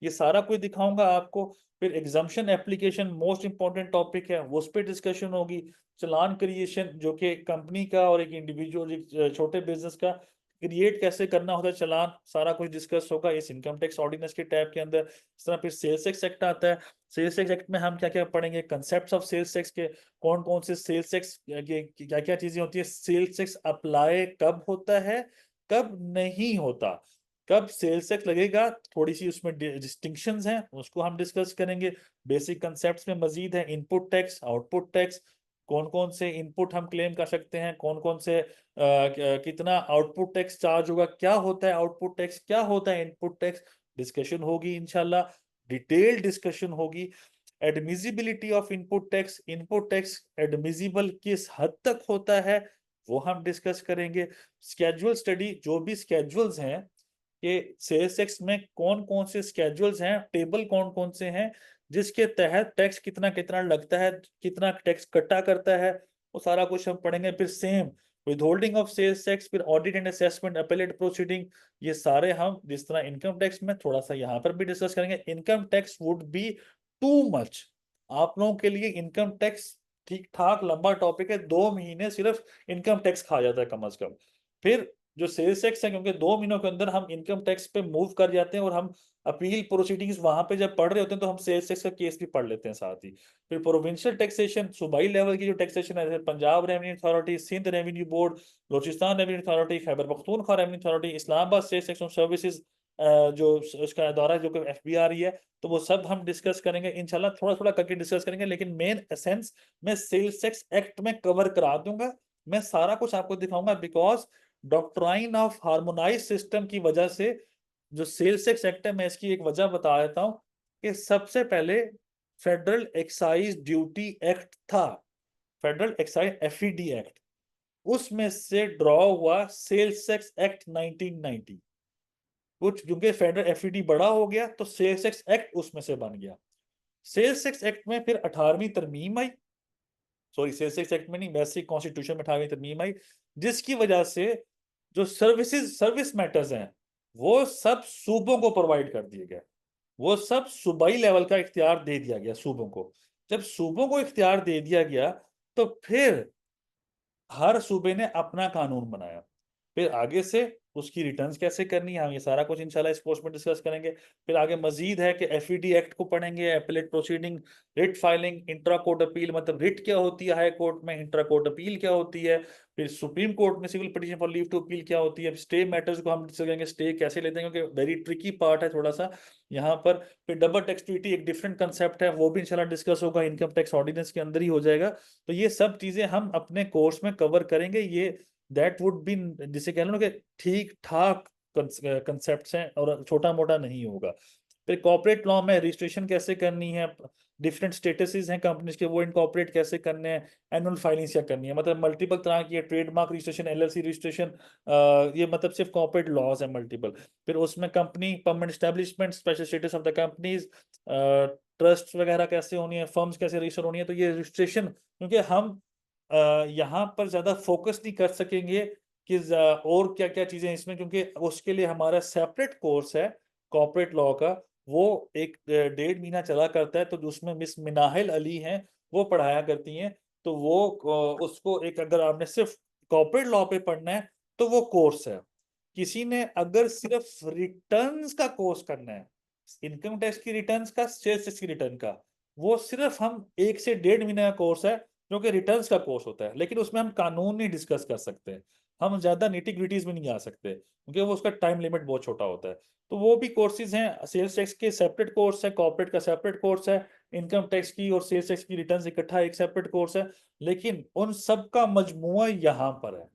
ये सारा कुछ दिखाऊंगा आपको। फिर exemption application most important topic है, वो उस पर डिस्कशन होगी। चलान क्रिएशन जो कि कंपनी का और एक इंडिविजुअल, एक छोटे बिजनेस का क्रिएट कैसे करना होता है चालान, सारा कुछ डिस्कस होगा इस इनकम टैक्स ऑर्डिनेंस के टैब के अंदर। इस तरह फिर सेल्स टैक्स एक्ट आता है। सेल्स टैक्स एक्ट में हम क्या क्या पढ़ेंगे, कंसेप्ट ऑफ सेल्स टैक्स के, कौन कौन से सेल्स टैक्स क्या क्या चीजें होती है, सेल्स टैक्स अप्लाई कब होता है कब नहीं होता, कब सेल्स टैक्स लगेगा, थोड़ी सी उसमें डिस्टिंक्शंस हैं उसको हम डिस्कस करेंगे। बेसिक कंसेप्ट्स में मजीद है इनपुट टैक्स, आउटपुट टैक्स, कौन कौन से इनपुट हम क्लेम कर सकते हैं, कौन कौन से कितना आउटपुट टैक्स चार्ज होगा, क्या होता है आउटपुट टैक्स, क्या होता है इनपुट टैक्स, डिस्कशन होगी इंशाल्लाह, डिटेल डिस्कशन होगी। Admissibility of input tax admissible किस हद तक होता है वो हम डिस्कस करेंगे। स्केजुअल स्टडी, जो भी स्केजुअल्स हैं कि सेल्स टैक्स में कौन कौन से स्केजुअल्स हैं, टेबल कौन कौन से हैं जिसके तहत टैक्स कितना कितना लगता है, कितना टैक्स कटा करता है, वो सारा कुछ हम पढ़ेंगे। फिर same withholding of sales tax, फिर audit and assessment, appellate proceeding, ये सारे हम जिस तरह इनकम टैक्स में थोड़ा सा यहाँ पर भी डिस्कस करेंगे। Income tax would be too much आप लोगों के लिए, इनकम टैक्स ठीक ठाक लंबा टॉपिक है, 2 महीने सिर्फ इनकम टैक्स खा जाता है कम अज कम। फिर जो सेल्स टैक्स है, क्योंकि 2 महीनों के अंदर हम इनकम टैक्स पे मूव कर जाते हैं, और हम अपील प्रोसीडिंग्स वहां पे जब पढ़ रहे होते हैं तो हम सेल्स टैक्स का केस भी पढ़ लेते हैं साथ ही। फिर प्रोविंशियल टैक्सेशन, सूबाई लेवल की जो टैक्सेशन है, जैसे Punjab revenue authority, Sindh revenue board, Balochistan revenue authority, Khyber Pakhtunkhwa revenue authority, Islamabad state tax services, जो उसका दौरा जो कि एफबी आ रही है, तो वो सब हम डिस्कस करेंगे इंशाल्लाह, थोड़ा थोड़ा करके डिस्कस करेंगे, लेकिन मेन एसेंस मैं सेल्स टैक्स एक्ट में कवर करा दूंगा। मैं सारा कुछ आपको दिखाऊंगा, because doctrine of harmonise system की वजह से जो सेल्स टैक्स एक्ट है, मैं इसकी एक वजह बता देता हूँ कि सबसे पहले फेडरल एक्साइज ड्यूटी एक्ट था, फेडरल एक्साइज एफईडी एक्ट, उसमें से ड्रॉ हुआ सेल्स टैक्स एक्ट 1990। कुछ क्योंकि फेडरल एफईडी बड़ा हो गया तो सेल्स टैक्स एक्ट उसमें से बन गया। सेल्स टैक्स एक्ट में फिर 18वीं तरमीम आई, सॉरी सेल्स टैक्स एक्ट में नहीं, बेसिक कॉन्स्टिट्यूशन में 18वीं तरमीम आई, जिसकी वजह से जो सर्विस मैटर्स हैं वो सब सूबों को प्रोवाइड कर दिए गए, वो सब सूबाई लेवल का इख्तियार दे दिया गया सूबों को। जब सूबों को इख्तियार दे दिया गया तो फिर हर सूबे ने अपना कानून बनाया, फिर आगे से उसकी रिटर्न्स कैसे करनी है, हम ये सारा कुछ इंशाल्लाह इस कोर्स में डिस्कस करेंगे। फिर आगे मजीद है कि एफईडी एक्ट को पढ़ेंगे, appellate proceeding, writ filing, intra court appeal, मतलब रिट क्या होती है हाई कोर्ट में, इंट्रा कोर्ट अपील क्या होती है, फिर सुप्रीम कोर्ट में civil petition for leave to appeal क्या होती है, स्टे मैटर्स को हम डिस्कस करेंगे, स्टे कैसे लेते हैं क्योंकि वेरी ट्रिकी पार्ट है थोड़ा सा यहाँ पर। फिर डबल टैक्स ट्रीटी एक डिफरेंट कंसेप्ट है, वो भी इंशाल्लाह डिस्कस होगा, इनकम टैक्स ऑर्डिनेंस के अंदर ही हो जाएगा। तो ये सब चीजें हम अपने कोर्स में कवर करेंगे। ये दैट वुड बी, जिसे कह लो कि ठीक ठाक कंसेप्ट हैं और छोटा मोटा नहीं होगा। फिर कॉर्पोरेट लॉ में रजिस्ट्रेशन कैसे करनी है, डिफरेंट स्टेटसेस हैं कंपनीज के, वो इनकॉर्पोरेट कैसे करने हैं, एनुअल फाइलिंग क्या करनी है, मतलब मल्टीपल तरह की ट्रेडमार्क रजिस्ट्रेशन, एलएलसी रजिस्ट्रेशन, ये मतलब सिर्फ कॉर्पोरेट लॉज है मल्टीपल। फिर उसमें company permanent establishment, special status of the companies, trust वगैरह कैसे होनी है, फर्म्स कैसे रजिस्टर होनी है, तो ये रजिस्ट्रेशन क्योंकि हम यहाँ पर ज्यादा फोकस नहीं कर सकेंगे कि और क्या क्या चीजें इसमें, क्योंकि उसके लिए हमारा सेपरेट कोर्स है कॉर्पोरेट लॉ का, वो एक 1.5 महीना चला करता है, तो उसमें मिस मिनाहिल अली हैं, वो पढ़ाया करती हैं। तो वो उसको एक, अगर आपने सिर्फ कॉर्पोरेट लॉ पे पढ़ना है तो वो कोर्स है। किसी ने अगर सिर्फ रिटर्न्स का कोर्स करना है, इनकम टैक्स की रिटर्न्स का, सेल्स टैक्स की रिटर्न का, वो सिर्फ हम 1 से 1.5 महीने का कोर्स है जो कि रिटर्न्स का कोर्स होता है, लेकिन उसमें हम कानून नहीं डिस्कस कर सकते, हम ज्यादा निटी ग्रिटीज में नहीं आ सकते क्योंकि वो उसका टाइम लिमिट बहुत छोटा होता है। तो वो भी कोर्सेज हैं, सेल्स टैक्स के सेपरेट कोर्स है, कॉर्पोरेट का सेपरेट कोर्स है, इनकम टैक्स की और सेल्स टैक्स की रिटर्न्स इकट्ठा एक सेपरेट कोर्स है, लेकिन उन सब का मजमुआ यहाँ पर है,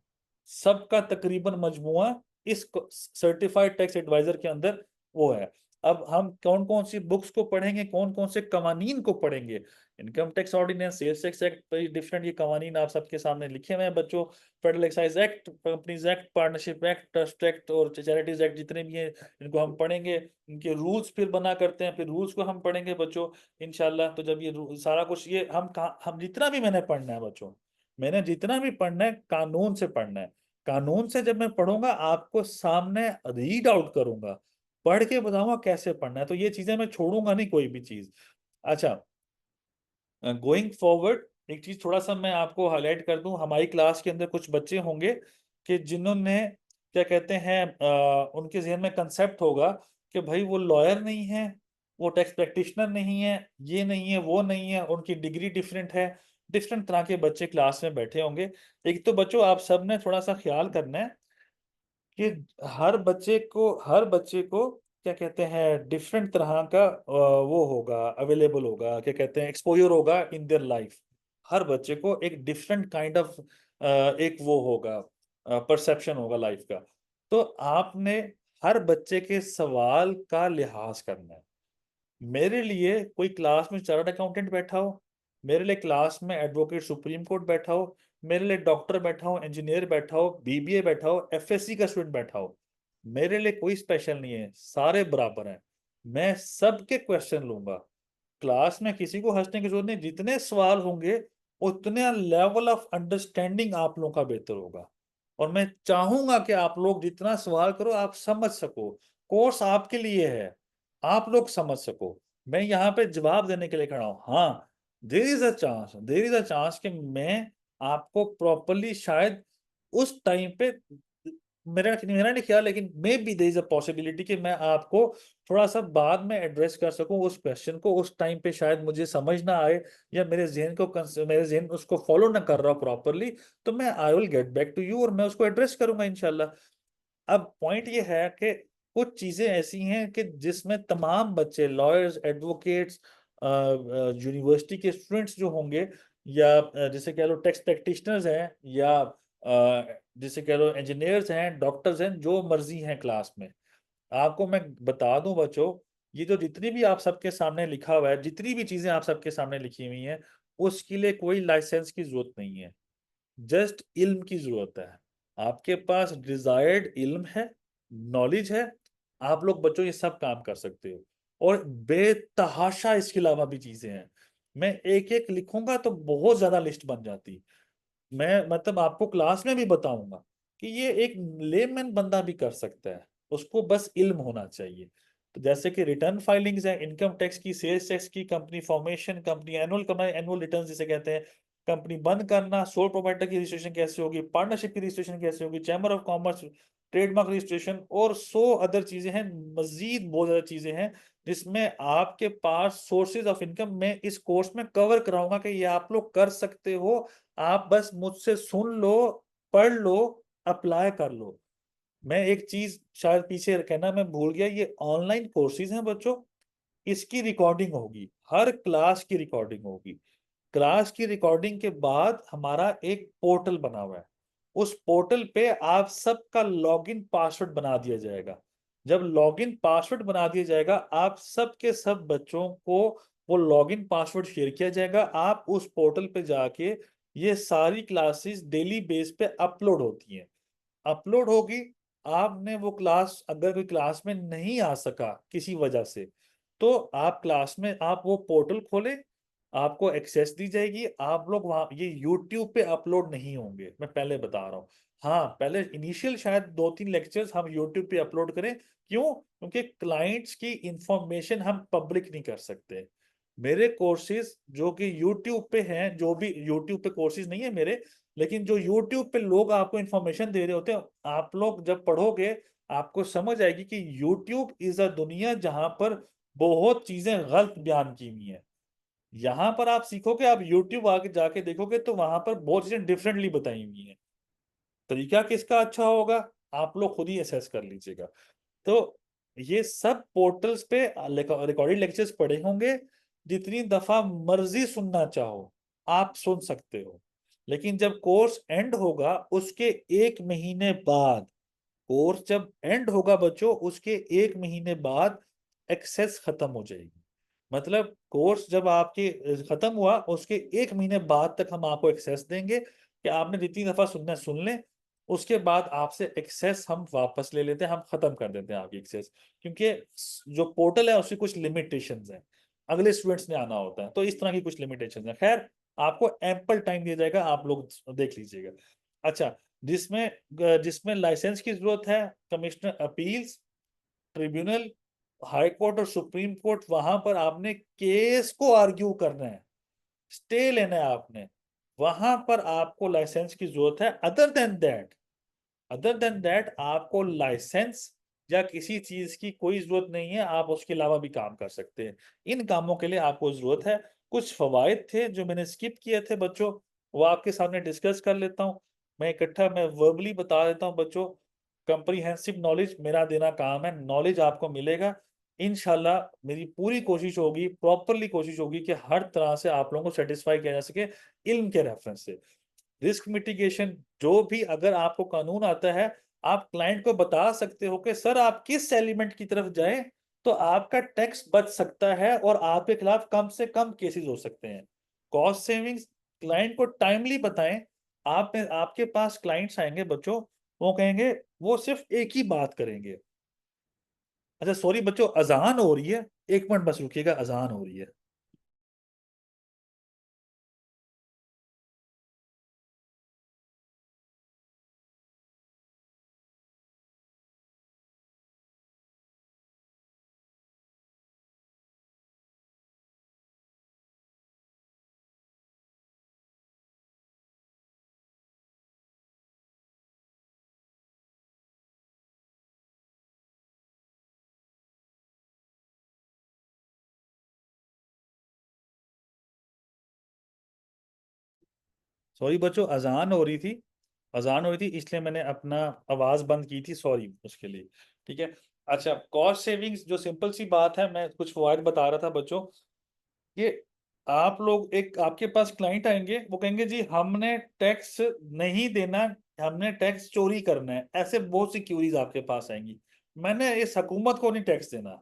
सबका तकरीबन मजमुआ इस सर्टिफाइड टैक्स एडवाइजर के अंदर वो है। अब हम कौन कौन सी बुक्स को पढ़ेंगे, कौन कौन से कवानीन को पढ़ेंगे, income tax ordinance, sales tax act, different ये कवानीन आप सबके सामने लिखे हुए हैं बच्चों, federal excise act, companies act, partnership act, trust act और चैरिटीज एक्ट, जितने भी हैं इनको हम पढ़ेंगे, इनके रूल्स फिर बना करते हैं, फिर रूल्स को हम पढ़ेंगे बच्चों इंशाल्लाह। तो जब ये सारा कुछ ये हम जितना भी मैंने पढ़ना है बच्चों, मैंने जितना भी पढ़ना है कानून से पढ़ना है, कानून से जब मैं पढ़ूंगा आपको सामने रीड आउट करूंगा, पढ़ के बताऊंगा कैसे पढ़ना है, तो ये चीजें मैं छोड़ूंगा नहीं कोई भी चीज। अच्छा, गोइंग फॉरवर्ड एक चीज थोड़ा सा मैं आपको हाईलाइट कर दूं, हमारी क्लास के अंदर कुछ बच्चे होंगे कि जिन्होंने क्या कहते हैं उनके जहन में कंसेप्ट होगा कि भाई वो लॉयर नहीं है, वो टैक्स प्रैक्टिशनर नहीं है, ये नहीं है, वो नहीं है, उनकी डिग्री डिफरेंट है। डिफरेंट तरह के बच्चे क्लास में बैठे होंगे। एक तो बच्चों आप सब ने थोड़ा सा ख्याल करना है कि हर बच्चे को क्या कहते हैं डिफरेंट तरह का वो होगा, अवेलेबल होगा, क्या कहते हैं एक्सपोजर होगा इन देयर लाइफ। हर बच्चे को एक डिफरेंट काइंड ऑफ एक वो होगा, परसेप्शन होगा लाइफ का। तो आपने हर बच्चे के सवाल का लिहाज करना है। मेरे लिए कोई क्लास में चार्टर्ड अकाउंटेंट बैठा हो, मेरे लिए क्लास में एडवोकेट सुप्रीम कोर्ट बैठा हो, मेरे लिए डॉक्टर बैठा हो, इंजीनियर बैठा हो, बीबीए बैठा हो, एफएससी का स्टूडेंट बैठा हो, मेरे लिए कोई स्पेशल नहीं है, सारे बराबर हैं। मैं सबके क्वेश्चन लूंगा, क्लास में किसी को हंसने की जरूरत नहीं, जितने सवाल होंगे उतने लेवल ऑफ अंडरस्टैंडिंग आप लोगों का बेहतर होगा। और मैं चाहूंगा कि आप लोग जितना सवाल करो आप समझ सको, कोर्स आपके लिए है, आप लोग समझ सको। मैं यहाँ पे जवाब देने के लिए खड़ा हूँ। हाँ, देयर इज अ चांस कि मैं आपको प्रॉपरली शायद उस टाइम पे, मेरा मेरा नहीं ख्याल, लेकिन maybe there is a possibility कि मैं आपको थोड़ा सा बाद में एड्रेस कर सकूं उस क्वेश्चन को, उस टाइम पे शायद मुझे समझ ना आए या मेरे जहन उसको फॉलो ना कर रहा प्रॉपरली, तो मैं I will get back to you और मैं उसको एड्रेस करूंगा इंशाल्लाह। अब पॉइंट ये है कि कुछ चीजें ऐसी हैं कि जिसमें तमाम बच्चे, लॉयर्स, एडवोकेट्स, यूनिवर्सिटी के स्टूडेंट्स जो होंगे, या जिसे कह लो टैक्स प्रैक्टिशनर्स हैं, या जिसे कह लो इंजीनियर्स हैं, डॉक्टर्स हैं, जो मर्जी हैं क्लास में, आपको मैं बता दूं बच्चों, ये जो जितनी भी आप सबके सामने लिखा हुआ है, जितनी भी चीजें आप सबके सामने लिखी हुई हैं, उसके लिए कोई लाइसेंस की जरूरत नहीं है। जस्ट इल्म की जरूरत है। आपके पास डिजायर्ड इल्म है, नॉलेज है, आप लोग बच्चों ये सब काम कर सकते हो। और बेतहाशा इसके अलावा भी चीजें हैं। मैं एक एक लिखूंगा तो बहुत ज्यादा लिस्ट बन जाती। मैं मतलब आपको क्लास में भी बताऊंगा कि ये एक लेमैन बंदा भी कर सकता है, उसको बस इल्म होना चाहिए। तो जैसे कि रिटर्न फाइलिंग्स है, इनकम टैक्स की, सेल्स टैक्स की, company formation, company annual return जिसे कहते हैं, कंपनी बंद करना, सोल प्रोप्राइटर की रजिस्ट्रेशन कैसे होगी, पार्टनरशिप की रजिस्ट्रेशन कैसे होगी, chamber of commerce, trademark registration, और 100 अदर चीजें हैं। मजीद बहुत ज्यादा चीजें हैं जिसमें आपके पास सोर्सेज ऑफ इनकम में इस कोर्स में कवर कराऊंगा कि ये आप लोग कर सकते हो। आप बस मुझसे सुन लो, पढ़ लो, अप्लाई कर लो। मैं एक चीज शायद पीछे कहना मैं भूल गया, ये ऑनलाइन कोर्सेज हैं बच्चों, इसकी रिकॉर्डिंग होगी, हर क्लास की रिकॉर्डिंग होगी। क्लास की रिकॉर्डिंग के बाद हमारा एक पोर्टल बना हुआ है, उस पोर्टल पे आप सबका लॉगिन पासवर्ड बना दिया जाएगा। जब लॉगिन पासवर्ड बना दिया जाएगा, आप सब के सब बच्चों को वो लॉगिन पासवर्ड शेयर किया जाएगा। आप उस पोर्टल पे जाके, ये सारी क्लासेस डेली बेस पे अपलोड होती हैं, अपलोड होगी। आपने वो क्लास, अगर कोई क्लास में नहीं आ सका किसी वजह से, तो आप क्लास में आप वो पोर्टल खोले, आपको एक्सेस दी जाएगी। आप लोग वहां, ये यूट्यूब पे अपलोड नहीं होंगे, मैं पहले बता रहा हूँ। हाँ, पहले इनिशियल शायद 2-3 लेक्चर्स हम यूट्यूब पे अपलोड करें। क्यों? क्योंकि क्लाइंट्स की इंफॉर्मेशन हम पब्लिक नहीं कर सकते। मेरे कोर्सेज जो कि यूट्यूब पे हैं, जो भी यूट्यूब पे कोर्सेज नहीं है मेरे, लेकिन जो यूट्यूब पे लोग आपको इंफॉर्मेशन दे रहे होते हैं, आप लोग जब पढ़ोगे आपको समझ आएगी कि यूट्यूब इज अ दुनिया जहां पर बहुत चीजें गलत बयान की हुई हैं। यहां पर आप सीखोगे, आप यूट्यूब आके जाके देखोगे तो वहां पर बहुत चीजें डिफरेंटली बताई हुई हैं। तरीका किसका अच्छा होगा, आप लोग खुद ही असेस कर लीजिएगा। तो ये सब पोर्टल्स पे रिकॉर्डेड लेक्चर्स पड़े होंगे। जितनी दफा मर्जी सुनना चाहो आप सुन सकते हो। लेकिन जब कोर्स एंड होगा उसके 1 महीने बाद, कोर्स जब एंड होगा बच्चों, उसके 1 महीने बाद एक्सेस खत्म हो जाएगी। मतलब कोर्स जब आपके खत्म हुआ, उसके 1 महीने बाद तक हम आपको एक्सेस देंगे कि आपने जितनी दफा सुनना है सुन लें। उसके बाद आपसे एक्सेस हम वापस ले लेते हैं, हम खत्म कर देते हैं आपकी एक्सेस। क्योंकि जो पोर्टल है उसकी कुछ लिमिटेशंस हैं, अगले स्टूडेंट्स ने आना होता है, तो इस तरह की कुछ लिमिटेशंस हैं। खैर, आपको एम्पल टाइम दिया जाएगा, आप लोग देख लीजिएगा। अच्छा, जिसमें जिसमें लाइसेंस की जरूरत है, commissioner appeals, tribunal, high court और सुप्रीम कोर्ट, वहां पर आपने केस को आर्ग्यू करना है, स्टे लेना है आपने, वहां पर आपको लाइसेंस की जरूरत है। अदर देन दैट आपको लाइसेंस या किसी चीज की कोई जरूरत नहीं है, आप उसके अलावा भी काम कर सकते हैं। इन कामों के लिए आपको जरूरत है। कुछ फवायद थे जो मैंने स्किप किए थे बच्चों, वो आपके सामने डिस्कस कर लेता हूँ। मैं वर्बली बता देता हूँ बच्चों। कंप्रीहेंसिव नॉलेज मेरा देना काम है, नॉलेज आपको मिलेगा इंशाल्लाह। मेरी पूरी कोशिश होगी, प्रॉपरली कोशिश होगी कि हर तरह से आप लोगों को सेटिस्फाई किया जा सके इल्म के रेफरेंस से। रिस्क मिटिगेशन, जो भी अगर आपको कानून आता है, आप क्लाइंट को बता सकते हो कि सर आप किस एलिमेंट की तरफ जाएं तो आपका टैक्स बच सकता है और आपके खिलाफ कम से कम केसेस हो सकते हैं। कॉस्ट सेविंग्स, क्लाइंट को टाइमली बताएं। आप में आपके पास क्लाइंट्स आएंगे बच्चों, वो कहेंगे, वो सिर्फ एक ही बात करेंगे। अच्छा सॉरी बच्चों, अजान हो रही है, 1 मिनट बस रुकिएगा, अजान हो रही है। सॉरी बच्चों, अजान हो रही थी, अजान हुई थी इसलिए मैंने अपना आवाज बंद की थी, सॉरी उसके लिए। ठीक है। अच्छा, कॉस्ट सेविंग्स जो सिंपल सी बात है, मैं कुछ फवायद बता रहा था बच्चों। ये आप लोग, एक आपके पास क्लाइंट आएंगे, वो कहेंगे जी हमने टैक्स नहीं देना, हमने टैक्स चोरी करना है, ऐसे बहुत सी क्यूरीज आपके पास आएंगी। मैंने इस हुकूमत को नहीं टैक्स देना।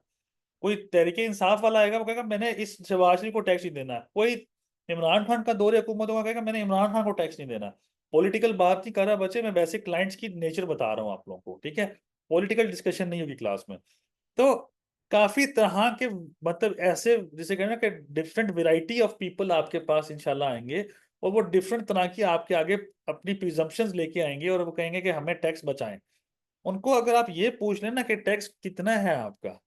कोई तहरीके इंसाफ वाला आएगा, वो कहेगा मैंने इस शहबाज शरीफ को टैक्स नहीं देना। कोई इमरान खान का दौरे हुकूमत होगा, कहेगा मैंने इमरान खान को टैक्स नहीं देना। पॉलिटिकल बात नहीं कर रहा बच्चे, मैं वैसे क्लाइंट्स की नेचर बता रहा हूँ आप लोगों को, ठीक है। पॉलिटिकल डिस्कशन नहीं होगी क्लास में। तो काफी तरह के, मतलब ऐसे जिसे कहना कि डिफरेंट वेराइटी ऑफ पीपल आपके पास इंशाल्लाह आएंगे, और वो डिफरेंट तरह की आपके आगे अपनी प्रिजम्पशंस लेके आएंगे, और वो कहेंगे कि हमें टैक्स बचाएं। उनको अगर आप ये पूछ लें ना कि टैक्स कितना है आपका,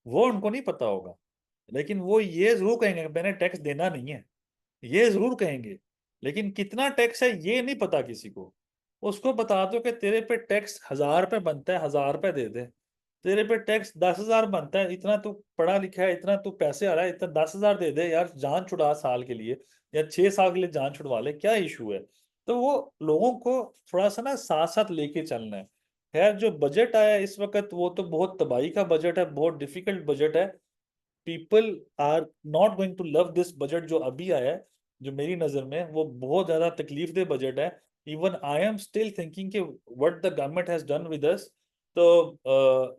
वो उनको नहीं पता होगा। लेकिन वो ये जरूर कहेंगे कि मैंने टैक्स देना नहीं है, ये जरूर कहेंगे। लेकिन कितना टैक्स है ये नहीं पता किसी को। उसको बता दो कि तेरे पे टैक्स 1,000 रुपये बनता है, 1,000 रुपये दे दे। तेरे पे टैक्स 10,000 बनता है, इतना तू पढ़ा लिखा है, इतना तू पैसे आ रहा है, इतना 10,000 दे दे यार, जान छुड़ा साल के लिए या 6 साल के लिए जान छुड़वा ले, क्या इशू है। तो वो लोगों को थोड़ा सा ना साथ साथ लेके चलना है। खैर, जो बजट आया इस वक्त वो तो बहुत तबाही का बजट है, बहुत डिफिकल्ट बजट है। People are not going to love this budget जो अभी आया है। जो मेरी नजर में वो बहुत ज्यादा तकलीफ दे बजट है। Even I am still thinking कि what the government has done with us. तो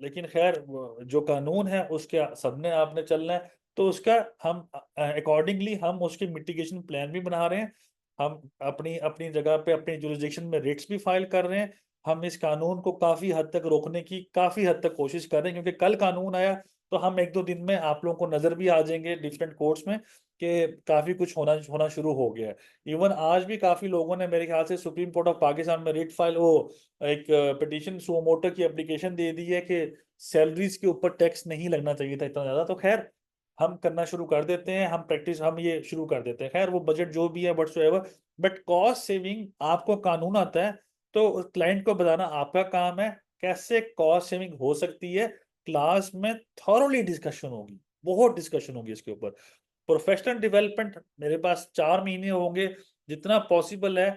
लेकिन खैर, जो कानून है उसके सबने आपने चलना है। तो उसका हम अकॉर्डिंगली हम उसके मिटिगेशन प्लान भी बना रहे हैं। हम अपनी अपनी जगह पे अपने जुरिस्डिक्शन में रिट्स भी फाइल कर रहे हैं। हम इस कानून को काफी हद तक रोकने की काफी हद तक कोशिश कर रहे हैं, क्योंकि कल कानून आया तो हम 1-2 दिन में आप लोगों को नजर भी आ जाएंगे डिफरेंट कोर्ट्स में कि काफी कुछ होना होना शुरू हो गया है। इवन आज भी काफी लोगों ने मेरे ख्याल से सुप्रीम कोर्ट ऑफ पाकिस्तान में रिट फाइल, वो एक पिटीशन सुओ मोटो की एप्लीकेशन दे दी है कि सैलरीज के ऊपर टैक्स नहीं लगना चाहिए था इतना ज्यादा। तो खैर, हम करना शुरू कर देते हैं, हम प्रैक्टिस हम ये शुरू कर देते हैं। खैर, वो बजट जो भी है व्हाटसोएवर, बट कॉस्ट सेविंग आपको कानून आता है, तो क्लाइंट को बताना आपका काम है कैसे कॉस्ट सेविंग हो सकती है। क्लास में थॉरोली डिस्कशन होगी, बहुत डिस्कशन होगी इसके ऊपर। प्रोफेशनल डेवलपमेंट मेरे पास 4 महीने होंगे। जितना पॉसिबल है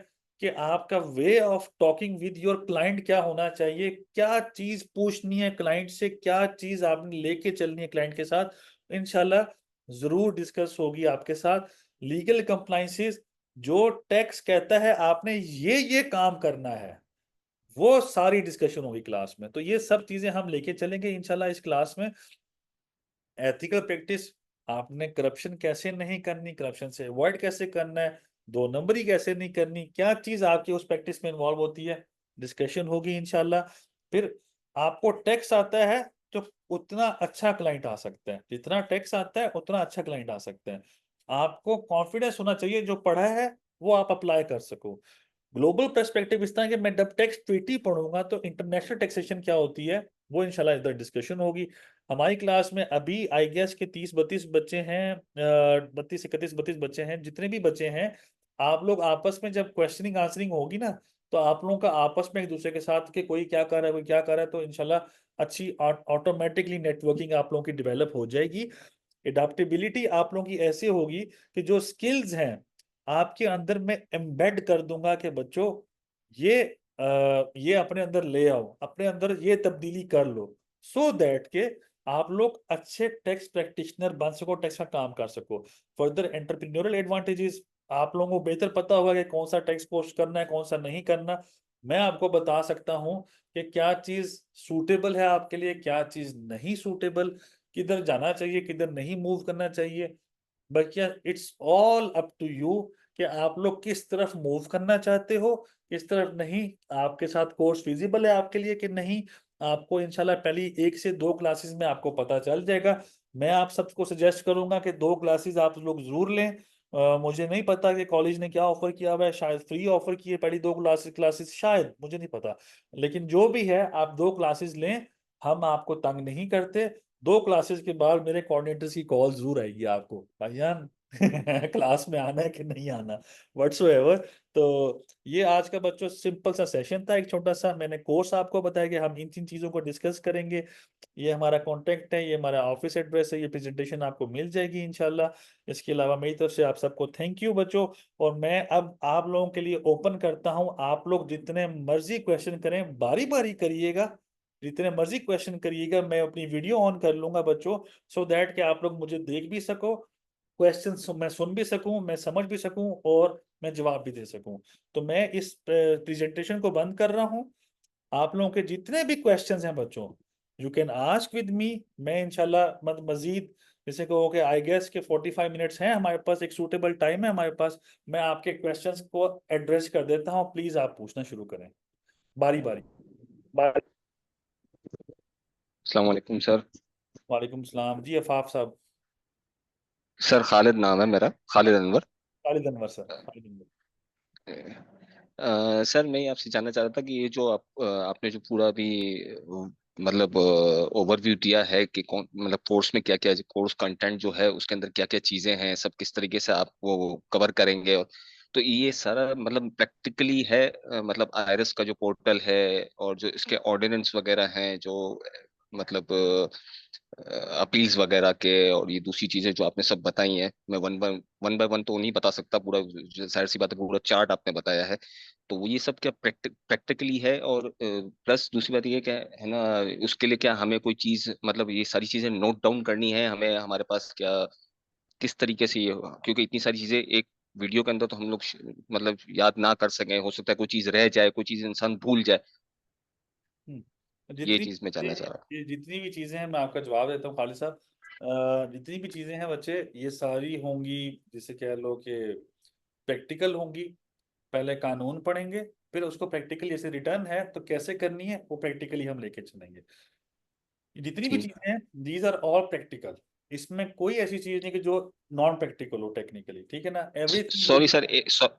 कि आपका way of talking with your client क्या होना चाहिए, क्या चीज पूछनी है क्लाइंट से, क्या चीज आपने लेके चलनी है क्लाइंट के साथ, इंशाल्लाह जरूर डिस्कस होगी आपके साथ। लीगल कंप्लाइंसेस, जो टैक्स कहता है आपने ये काम करना है, वो सारी डिस्कशन होगी क्लास में। तो ये सब चीजें हम लेके चलेंगे इंशाल्लाह इस क्लास में। एथिकल प्रैक्टिस, आपने करप्शन कैसे नहीं करनी, करप्शन से अवॉइड कैसे करना है, 2 नंबरी कैसे नहीं करनी, क्या चीज आपकी उस प्रैक्टिस में इन्वॉल्व होती है, डिस्कशन होगी इंशाल्लाह। फिर आपको टैक्स आता है तो उतना अच्छा क्लाइंट आ सकता है, जितना टैक्स आता है उतना अच्छा क्लाइंट आ सकता है। आपको कॉन्फिडेंस होना चाहिए, जो पढ़ा है वो आप अप्लाई कर सको। ग्लोबल पर्सपेक्टिव इस तरह कि मैं जब टैक्स ट्रीटी पढ़ूंगा तो इंटरनेशनल टैक्सेशन क्या होती है वो इंशाल्लाह इधर डिस्कशन होगी। हमारी क्लास में अभी आई गेस के 30-32 बच्चे हैं, 32-31-32 बच्चे हैं, जितने भी बच्चे हैं। आप लोग आपस में जब क्वेश्चनिंग आंसरिंग होगी ना, तो आप लोगों का आपस में एक दूसरे के साथ कि कोई क्या कर रहा है, कोई क्या कर रहा है, तो इंशाल्लाह अच्छी ऑटोमेटिकली नेटवर्किंग आप लोगों की डेवलप हो जाएगी। एडाप्टेबिलिटी आप लोगों की ऐसी होगी कि जो स्किल्स हैं आपके अंदर मैं एम्बेड कर दूंगा कि बच्चों ये ये अपने अंदर ले आओ, अपने अंदर ये तब्दीली कर लो, सो दैट के आप लोग अच्छे टैक्स प्रैक्टिशनर बन सको, टैक्स का काम कर सको। फर्दर एंटरप्रेन्योरल एडवांटेजेस, आप लोगों को बेहतर पता होगा कि कौन सा टैक्स पोस्ट करना है, कौन सा नहीं करना। मैं आपको बता सकता हूँ कि क्या चीज सूटेबल है आपके लिए, क्या चीज नहीं सूटेबल, किधर जाना चाहिए, किधर नहीं मूव करना चाहिए। बल्कि it's all up to you कि आप लोग किस तरफ मूव करना चाहते हो, किस तरफ नहीं। आपके साथ कोर्स फिजिबल है आपके लिए कि नहीं, आपको इंशाल्लाह पहली 1 से 2 क्लासेस में आपको पता चल जाएगा। मैं आप सबको सजेस्ट करूंगा कि 2 क्लासेस आप लोग जरूर लें। मुझे नहीं पता कि कॉलेज ने क्या ऑफर किया हुआ है, शायद फ्री ऑफर की है पहली 2 क्लासेस क्लासेस, शायद, मुझे नहीं पता। लेकिन जो भी है आप 2 क्लासेस लें, हम आपको तंग नहीं करते। 2 क्लासेस के बाद मेरे कोऑर्डिनेटर्स की कॉल जरूर आएगी आपको, भाईजान क्लास में आना है कि नहीं आना, व्हाट्सोएवर। तो ये आज का बच्चों सिंपल सा सेशन था, एक छोटा सा। मैंने कोर्स आपको बताया कि हम इन 3 चीजों को डिस्कस करेंगे। ये हमारा कॉन्टेक्ट है, ये हमारा ऑफिस एड्रेस है, ये प्रेजेंटेशन आपको मिल जाएगी इंशाल्लाह। इसके अलावा मेरी तरफ से आप सबको थैंक यू बच्चों। और मैं अब आप लोगों के लिए ओपन करता हूं, आप लोग जितने मर्जी क्वेश्चन करें, बारी बारी करिएगा, जितने मर्जी क्वेश्चन करिएगा। मैं अपनी वीडियो ऑन कर लूंगा बच्चों, सो दैट कि आप लोग मुझे देख भी सको, क्वेश्चन मैं सुन भी सकूं, मैं समझ भी सकूं, और मैं जवाब भी दे सकूं। तो मैं इस प्रेजेंटेशन को बंद कर रहा हूं। आप लोगों के जितने भी क्वेश्चंस हैं बच्चों, you can ask with me. मैं इंशाल्लाह मजीद, जैसे कहो कि आई गेस के 45 मिनट्स हैं हमारे पास, एक सूटेबल टाइम है हमारे पास, मैं आपके क्वेश्चंस को एड्रेस कर देता हूं। प्लीज आप पूछना शुरू करें बारी बारी। अस्सलाम वालेकुम सर। वालेकुम सलाम जी, अफाफ साहब। सर खालिद नाम है मेरा, खालिद अनवर। खालिद अनवर सर, खालिद अनवर। सर मैं आपसे जानना चाह रहा था कि ये जो आपने जो पूरा भी मतलब ओवरव्यू दिया है कि कौन मतलब कोर्स में क्या क्या, कोर्स कंटेंट जो है उसके अंदर क्या क्या चीजें हैं, सब किस तरीके से आप वो कवर करेंगे। और तो ये सारा मतलब प्रैक्टिकली है, मतलब आईआरएस का जो पोर्टल है और जो इसके ऑर्डिनेंस वगैरह हैं, जो मतलब अपील्स वगैरह के, और ये दूसरी चीजें जो आपने सब बताई हैं, मैं वन बाय वन तो नहीं बता सकता पूरा, जाहिर सी बात है, पूरा चार्ट आपने बताया है। तो वो ये सब क्या प्रैक्टिकली है? और प्लस दूसरी बात ये क्या है ना, उसके लिए क्या हमें कोई चीज, मतलब ये सारी चीजें नोट डाउन करनी है हमें, हमारे पास क्या किस तरीके से ये होगा? क्योंकि इतनी सारी चीजें एक वीडियो के अंदर तो हम लोग मतलब याद ना कर सकें, हो सकता है कोई चीज रह जाए, कोई चीज इंसान भूल जाए। ये जितनी चीज मैं जानना चाह रहा ये जितनी भी चीजें हैं, मैं आपका जवाब देता हूँ खालिद साहब। जितनी भी चीजें हैं बच्चे, ये सारी होंगी, जिसे कह लो कि प्रैक्टिकल होंगी। पहले कानून पढ़ेंगे, फिर उसको प्रैक्टिकली, जैसे रिटर्न है तो कैसे करनी है वो प्रैक्टिकली हम लेके चलेंगे। जितनी भी ठीक। चीजें हैं, दीज आर ऑल प्रैक्टिकल। इसमें कोई ऐसी चीज नहीं कि जो नॉन प्रैक्टिकल हो टेक्निकली, ठीक है ना, everything will sorry be. Sir,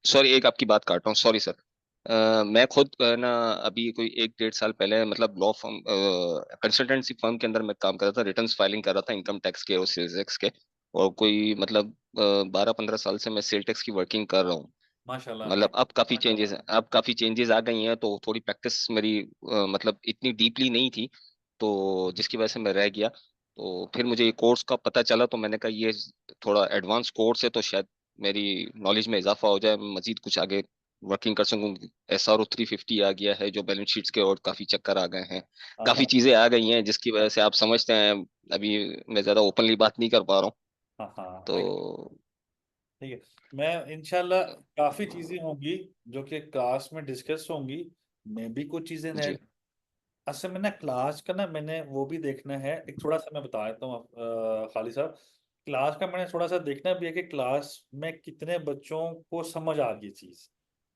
sorry एक आपकी बात काट रहा हूँ, सॉरी सर। मैं खुद ना अभी कोई 1 डेढ़ साल पहले मतलब लॉ फर्म, कंसल्टेंसी फर्म के अंदर मैं काम कर रहा था, रिटर्न्स फाइलिंग कर रहा था इनकम टैक्स के और सेल्स टैक्स के। और कोई मतलब 12 15 साल से मैं सेल टैक्स की वर्किंग कर रहा हूँ। माशाल्लाह मतलब अब काफी चेंजेस आ गई हैं, तो थोड़ी प्रैक्टिस मेरी मतलब इतनी डीपली नहीं थी, तो जिसकी वजह से मैं रह गया। तो फिर मुझे ये कोर्स का पता चला, तो मैंने कहा ये थोड़ा एडवांस कोर्स है, तो शायद मेरी नॉलेज में इजाफा हो जाए, मैं मजीद कुछ आगे वर्किंग कर सकूं। SRO 350 आ गया है जो बैलेंस शीट्स के, और काफी चक्कर आ गए हैं, काफी हाँ चीजें आ गई हैं, जिसकी वजह से आप समझते हैं। अभी मैं ज्यादा ओपनली बात नहीं कर पा रहा हूँ। हाँ हाँ, तो ठीक है। मैं इंशाल्लाह, काफी चीजें होंगी जो कि क्लास में डिस्कस होंगी। मैं भी कुछ चीजें जी असल में ना, क्लास का ना मैंने वो भी देखना है। एक थोड़ा सा मैं बता देता हूँ खालिद साहब। क्लास का मैंने थोड़ा सा देखना भी है कि क्लास में कितने बच्चों को समझ आ गई चीज,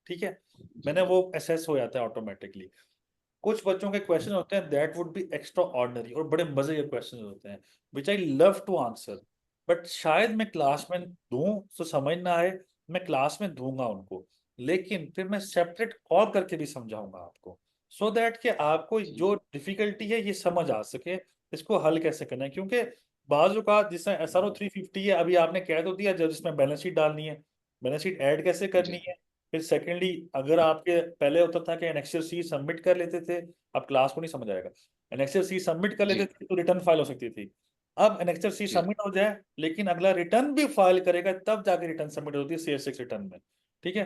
ठीक है। मैंने वो असेस हो जाता है ऑटोमेटिकली। कुछ बच्चों के क्वेश्चन होते हैं that would be extraordinary, और बड़े मजे के क्वेश्चन होते हैं which I love to answer, but शायद मैं क्लास में दूं तो समझ ना आए। मैं क्लास में दूंगा उनको, लेकिन फिर मैं सेपरेट कॉल करके भी समझाऊंगा आपको, सो दैट कि आपको जो डिफिकल्टी है ये समझ आ सके, इसको हल कैसे करना है। क्योंकि बाजू का जिसमें SRO 350 है, अभी आपने कह तो दिया, जब जिसमें बैलेंस शीट डालनी है, बैलेंस शीट ऐड कैसे करनी जी है। फिर सेकेंडली, अगर आपके पहले होता था कि एनेक्सर सी सबमिट कर लेते थे, अब क्लास को नहीं समझ आएगा। एनेक्सर सी सबमिट कर लेते जी थे तो रिटर्न फाइल हो सकती थी। अब एनेक्सर सी जी। सबमिट हो जाए, लेकिन अगला रिटर्न भी फाइल करेगा, तब जाके रिटर्न सबमिट होती है CS6 रिटर्न में, ठीक है।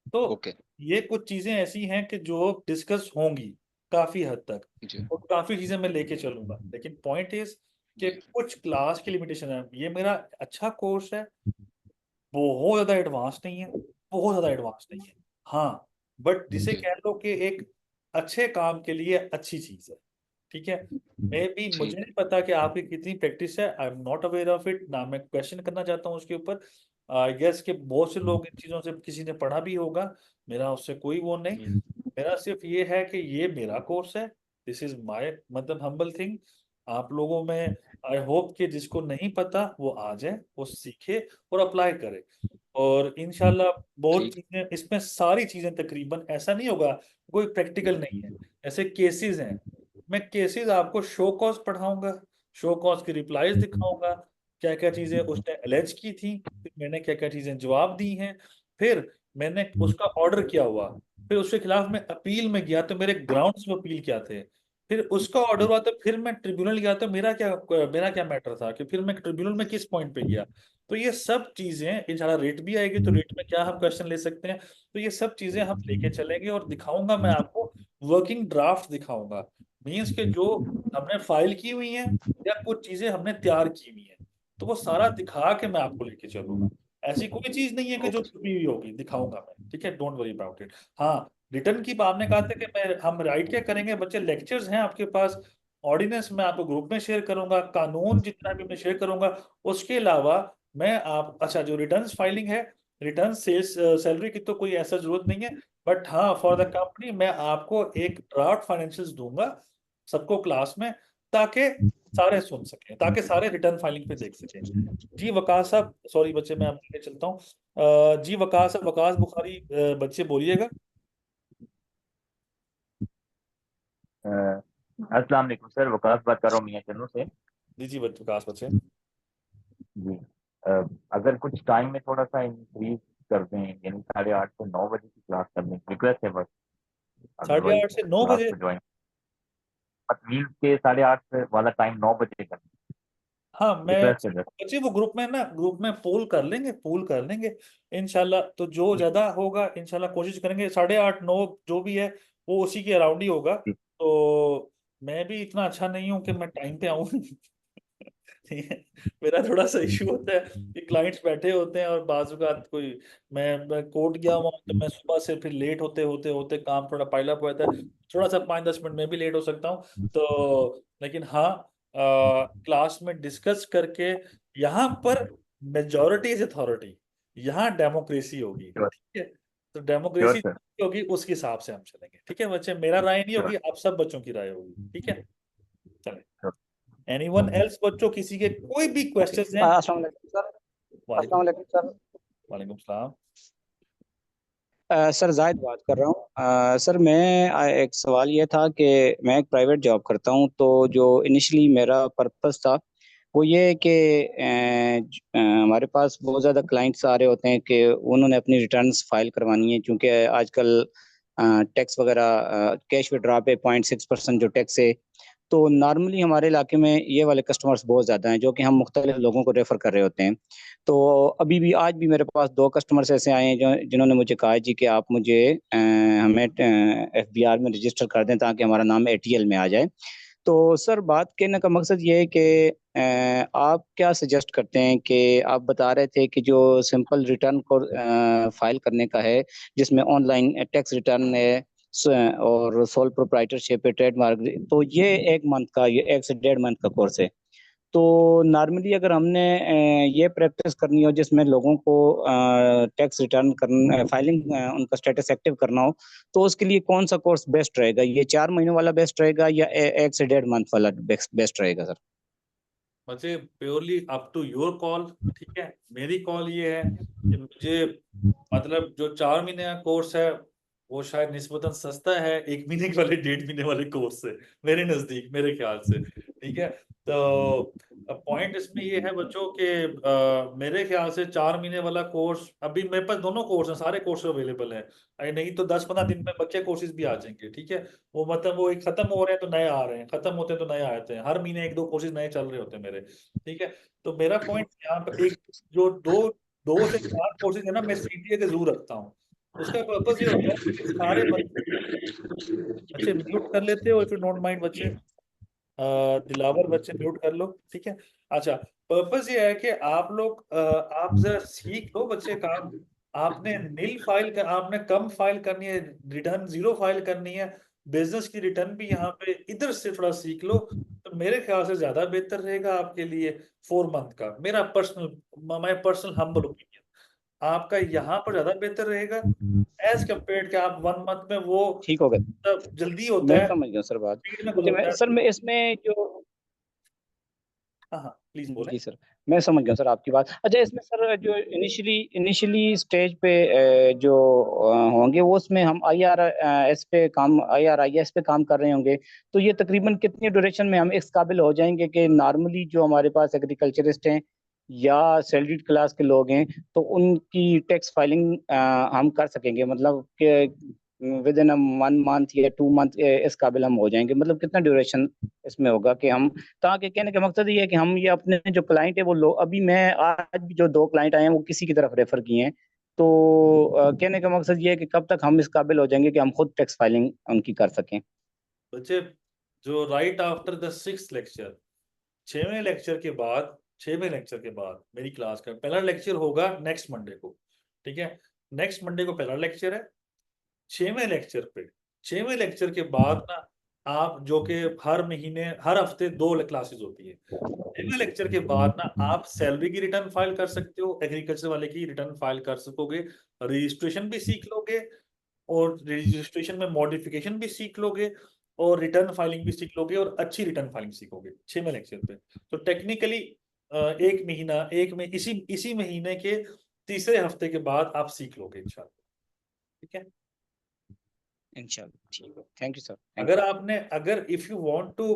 तो ओके। ये कुछ चीजें ऐसी हैं कि जो डिस्कस होंगी काफी हद तक, जी और काफी चीजें मैं लेके चलूंगा। लेकिन पॉइंट इज कि जी कुछ क्लास की लिमिटेशन है। ये मेरा अच्छा कोर्स है, बहुत ज्यादा एडवांस नहीं है, बहुत ज्यादा एडवांस नहीं है, हाँ, बट जिसे जी। कह लो कि एक अच्छे काम के लिए अच्छी चीज है, ठीक है। मे भी मुझे ठीक है। नहीं पता कि आपकी कितनी प्रैक्टिस है, I am not aware of it ना, मैं क्वेश्चन करना चाहता हूँ उसके ऊपर। आई गेस कि बहुत से लोग इन चीजों से किसी ने पढ़ा भी होगा, मेरा उससे कोई वो नहीं। मेरा सिर्फ ये है कि ये मेरा कोर्स है, दिस इज माय मतलब हम्बल थिंग। आप लोगों में आई होप कि जिसको नहीं पता वो आ जाए, वो सीखे और अप्लाई करे। और इंशाल्लाह बहुत ठीक। चीजें इसमें, सारी चीजें तकरीबन, ऐसा नहीं होगा कोई प्रैक्टिकल नहीं है। ऐसे केसेस हैं, मैं केसेस आपको शो कॉज पढ़ाऊंगा, शो कॉज की रिप्लाईज दिखाऊंगा, क्या क्या चीजें उसने एलेज की थी, फिर मैंने क्या क्या चीजें जवाब दी हैं, फिर मैंने उसका ऑर्डर किया हुआ, फिर उसके खिलाफ मैं अपील में गया तो मेरे ग्राउंड्स में अपील क्या थे, फिर उसका ऑर्डर हुआ तो फिर मैं ट्रिब्यूनल गया, तो मेरा क्या मैटर था कि फिर मैं ट्रिब्यूनल में किस पॉइंट पे गया। तो ये सब चीजें इंशाल्लाह, रेट भी आएगी तो रेट में क्या हम क्वेश्चन ले सकते हैं, तो ये सब चीजें हम लेके चलेंगे और दिखाऊंगा मैं आपको, वर्किंग ड्राफ्ट दिखाऊंगा। मीन्स के जो हमने फाइल की हुई है या कुछ चीजें हमने तैयार की हुई है, तो वो सारा दिखा के मैं आपको लेके चलूंगा। ऐसी कोई चीज नहीं है कि जो ओके। छुपी हुई होगी, दिखाऊंगा मैं, ठीक है, डोंट वरी अबाउट इट। हाँ, रिटर्न की आपने कहा था कि मैं हम राइट क्या करेंगे बच्चे, लेक्चर्स हैं आपके पास, ऑर्डिनेंस मैं आपको ग्रुप में शेयर करूंगा, कानून जितना भी मैं शेयर करूंगा। उसके अलावा मैं आप, अच्छा, जो रिटर्न फाइलिंग है, रिटर्न सेल्स सैलरी की तो कोई ऐसा जरूरत नहीं है, बट हाँ फॉर द कंपनी मैं आपको एक ड्राफ्ट फाइनेंशियल्स दूंगा सबको क्लास में, ताकि सारे सुन सकें, ताकि सारे रिटर्न फाइलिंग पे देख सकें। जी वकास साहब, सॉरी बच्चे मैं आपके चलता हूँ। जी वकास साहब, वकास बुखारी, बच्चे बोलिएगा। अस्सलाम वालेकुम सर, वकास बात कर रहा हूँ मियाँ चन्नू से। जी जी वकास बच्चे। जी। अ, अगर कुछ टाइम में थोड़ा सा इंक्रीज कर दें, यानी 8:30 से 9 बजे की क्लास कर दें, रिक्वेस्ट है बस। साढ़े अदरवाइज आठ से नौ क्लास बजे को ज्वाइन, बस मील के 8:30 वाला टाइम 9 बजे कर दें, हाँ, मैं रिक्वेस्ट है बस। बच्चे वो ग्रुप में ना, ग्रुप में पोल कर लेंगे, पोल कर लेंगे इंशाल्लाह। तो जो ठीक ज्यादा होगा इंशाल्लाह कोशिश करेंगे, 8:30 9 जो भी है वो उसी के अराउंड ही होगा। ठीक। तो मैं भी इतना अच्छा नहीं हूँ कि मैं टाइम पे आऊँ। ठीक है, मेरा थोड़ा सा इशू होता है कि क्लाइंट्स बैठे होते हैं और बाजू का कोई, मैं कोर्ट गया हुआ हूँ, तो मैं सुबह से फिर लेट होते होते होते काम थोड़ा पाइल अप हो जाता है, थोड़ा सा 5-10 मिनट में भी लेट हो सकता हूँ। तो लेकिन हाँ, क्लास में डिस्कस करके, यहाँ पर मेजॉरिटी इज अथॉरिटी, यहाँ डेमोक्रेसी होगी, श्योर। ठीक है। तो श्योर डेमोक्रेसी सर। होगी, उसके हिसाब से हम चलेंगे, ठीक है बच्चे, मेरा राय नहीं श्योर। होगी, आप सब बच्चों की राय होगी, ठीक है। चलें, श्योर। एनीवन एल्स बच्चों, किसी के कोई भी ओके। क्वेश्चंस हैं? अस्सलाम वालेकुम सर। अस्सलाम वालेकुम, वालेकुम सर। वालेकुम सलाम। सर जाहिद बात कर रहा हूँ। सर मैं एक सवाल ये था कि मैं एक प्राइवेट जॉब करता हूँ, तो जो इनिशियली मेरा पर्पस था वो ये है कि हमारे पास बहुत ज़्यादा क्लाइंट्स आ रहे होते हैं कि उन्होंने अपनी रिटर्न्स फाइल करवानी है, क्योंकि आजकल टैक्स वगैरह कैश विड्रॉ पे 0.6% जो टैक्स है। तो नॉर्मली हमारे इलाके में ये वाले कस्टमर्स बहुत ज़्यादा हैं, जो कि हम मुख्तलिफ लोगों को रेफ़र कर रहे होते हैं। तो अभी भी आज भी मेरे पास 2 कस्टमर्स ऐसे आए हैं जो जिन्होंने मुझे कहा है जी कि आप मुझे हमें एफबीआर में रजिस्टर कर दें ताकि हमारा नाम एटीएल में आ जाए। तो सर बात कहने का मकसद ये है कि आप क्या सजेस्ट करते हैं कि आप बता रहे थे कि जो सिंपल रिटर्न को फाइल करने का है, जिसमें ऑनलाइन टैक्स रिटर्न है और सोल प्रोप्राइटरशिप है, ट्रेडमार्क, तो ये 1 मंथ का, ये 1 से 1.5 मंथ का कोर्स है। तो नॉर्मली अगर हमने ये प्रैक्टिस करनी हो जिसमें लोगों को टैक्स रिटर्न करना, फाइलिंग, उनका स्टेटस एक्टिव करना हो, तो उसके लिए कौन सा कोर्स बेस्ट रहेगा? ये 4 महीने वाला बेस्ट रहेगा या 1 से 1.5 मंथ वाला बेस्ट रहेगा सर? बच्चे purely up to your call, ठीक है। मेरी कॉल ये है कि मुझे, मतलब जो 4 महीने का कोर्स है वो शायद निस्बतन सस्ता है 1 महीने वाले 1.5 महीने वाले कोर्स से, मेरे नजदीक, मेरे ख्याल से, ठीक है। तो पॉइंट इसमें ये है बच्चों के, मेरे ख्याल से 4 महीने वाला कोर्स, अभी मेरे पास दोनों कोर्स हैं, सारे कोर्स अवेलेबल हैं, अरे नहीं तो 10-15 दिन में बच्चे कोर्सेज भी आ जाएंगे, ठीक है। वो मतलब वो एक खत्म हो रहे हैं तो नए आ रहे हैं, खत्म होते हैं तो नए आते हैं, हर महीने 1-2 कोर्सेज नए चल रहे होते हैं मेरे, ठीक है। तो मेरा पॉइंट यहाँ पर एक, जो दो 2 से 4 कोर्सेज है ना, मैं सीटीए के जरूर रखता हूँ। उसका पर्पज ये होता है कि सारे बच्चे, बच्चे म्यूट कर लेते हो इफ यू डोंट माइंड बच्चे, दिलावर बच्चे म्यूट कर लो, ठीक है। अच्छा, पर्पस ये है कि आप लोग, आप जरा सीख लो बच्चे काम, आपने नील फाइल कर, आपने कम फाइल करनी है, रिटर्न जीरो फाइल करनी है, बिजनेस की रिटर्न भी यहाँ पे इधर से थोड़ा सीख लो, तो मेरे ख्याल से ज्यादा बेहतर रहेगा आपके लिए। 4 मंथ का मेरा personal, my personal humble opinion, आपका यहाँ पर ज्यादा बेहतर रहेगा एज कम्पेयर कि आप 1 मंथ में वो, ठीक हो गया। मतलब जल्दी होता मैं है, समझ गया सर बात। स्पीड में अच्छा, मैं गुजरता है सर तो। मैं इसमें जो, हाँ हाँ प्लीज बोले। जी सर, मैं समझ गया सर आपकी बात। अच्छा, इसमें सर जो इनिशियली इनिशियली स्टेज पे जो होंगे वो, उसमें हम आईआरएस पे काम, आईआरआईएस पे काम कर रहे होंगे, तो ये तकरीबन कितनी ड्यूरेशन में हम इस काबिल हो जाएंगे कि नॉर्मली जो हमारे पास एग्रीकल्चरिस्ट हैं या सैलरीड क्लास के लोग हैं, तो उनकी टैक्स फाइलिंग हम कर सकेंगे? मतलब कि विद इन 1 मंथ या 2 मंथ इस काबिल हम हो जाएंगे? मतलब कितना ड्यूरेशन इसमें होगा कि हम, ताकि कहने का मकसद ये है कि हम ये अपने जो क्लाइंट है वो लो, अभी मैं आज भी जो 2 क्लाइंट आए हैं वो किसी की तरफ रेफर किए हैं, तो कहने का मकसद ये है कि कब तक हम इस काबिल हो जाएंगे कि हम खुद टैक्स फाइलिंग उनकी कर सकें? बच्चे, जो right after the 6th lecture, 6वें लेक्चर के बाद मेरी क्लास का पहला लेक्चर होगा नेक्स्ट मंडे को। ठीक है, नेक्स्ट मंडे को पहला लेक्चर है। 6वें लेक्चर के बाद ना, आप जो कि हर महीने हर हफ्ते 2 क्लासेस होती है। 6वें लेक्चर के बाद ना आप सैलरी की रिटर्न फाइल कर सकते हो, एग्रीकल्चर वाले की रिटर्न फाइल कर सकोगे, रजिस्ट्रेशन भी सीख लोगे, और रजिस्ट्रेशन में मॉडिफिकेशन भी सीख लोगे, और रिटर्न फाइलिंग भी सीख लोगे, और अच्छी रिटर्न फाइलिंग सीखोगे 6वें लेक्चर पे। तो टेक्निकली एक महीना, इसी महीने के तीसरे हफ्ते के बाद आप सीख लोगे इंशाल्लाह। ठीक है, इंशाल्लाह, ठीक है। थैंक यू सर, थैंक अगर if you want to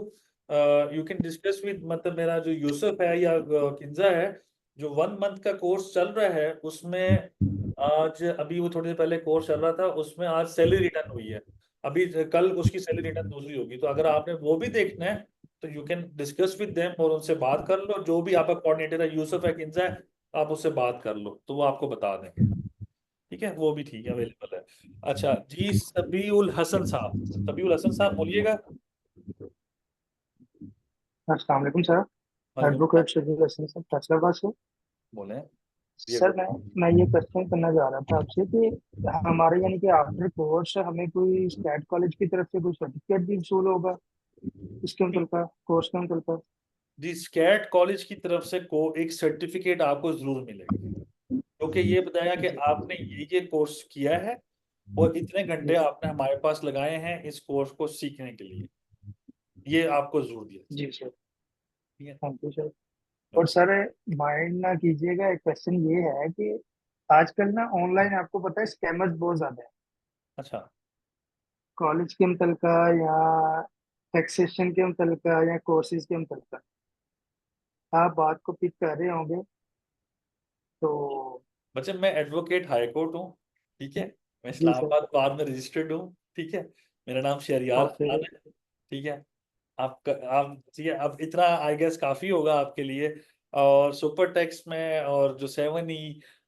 you can discuss with, मतलब मेरा जो यूसुफ है या किंजा है, जो 1 मंथ का कोर्स चल रहा है उसमें आज, अभी वो थोड़ी देर पहले कोर्स चल रहा था, उसमें आज सैलरी रिटर्न हुई है। अभी कल उसकी सैलरी रिटर्न दूसरी होगी, तो अगर आपने वो भी देखना है तो you can discuss with them, और उनसे बात कर लो। जो भी आपका कोऑर्डिनेटर है, यूसुफ है, किंजा है, आप उससे बात कर लो तो वो आपको बता देंगे। ठीक है, वो भी ठीक है, अवेलेबल है। अच्छा जी, सबियुल हसन साहब बोलिएगा। अस्सलाम वालेकुम सर। वालेकुम सलाम। एडवोकेट शबीर हसन सर फैसलाबाद से। बोले ये सर मैं ये क्वेश्चन करना चाह रहा था आपसे कि हमारे यानी कि आफ्टर कोर्स हमें कोई स्टेट कॉलेज की तरफ से कोई सर्टिफिकेट भी वसूल होगा इसके मतलब कोर्स के मतलब? जी, स्कैट कॉलेज की तरफ से को एक सर्टिफिकेट आपको जरूर मिलेगा, क्योंकि ये बताया कि जी आपने ये कोर्स किया है और इतने जी घंटे आपने हमारे पास लगाए हैं इस कोर्स को सीखने के लिए, ये आपको जरूर दिया जी सर, ठीक है। Thank you sir. और सर माइंड ना कीजिएगा, एक क्वेश्चन ये है कि आजकल ना ऑनलाइन आपको पता है स्कैमर्स बहुत ज्यादा है, अच्छा, कॉलेज के मतलब या टैक्सेशन के मतलब या कोर्सेज के मतलब। आप बात को पिक कर रहे होंगे तो। बच्चे मैं एडवोकेट हाई कोर्ट हूँ। ठीक है, मैं जी सर। इस्लामाबाद बार में रजिस्टर्ड हूँ। ठीक है, मेरा नाम शहरियार ओके। खान है। ठीक है, आप ठीक है, अब इतना आई गेस काफी होगा आपके लिए। और सुपर टैक्स में, और जो 7E,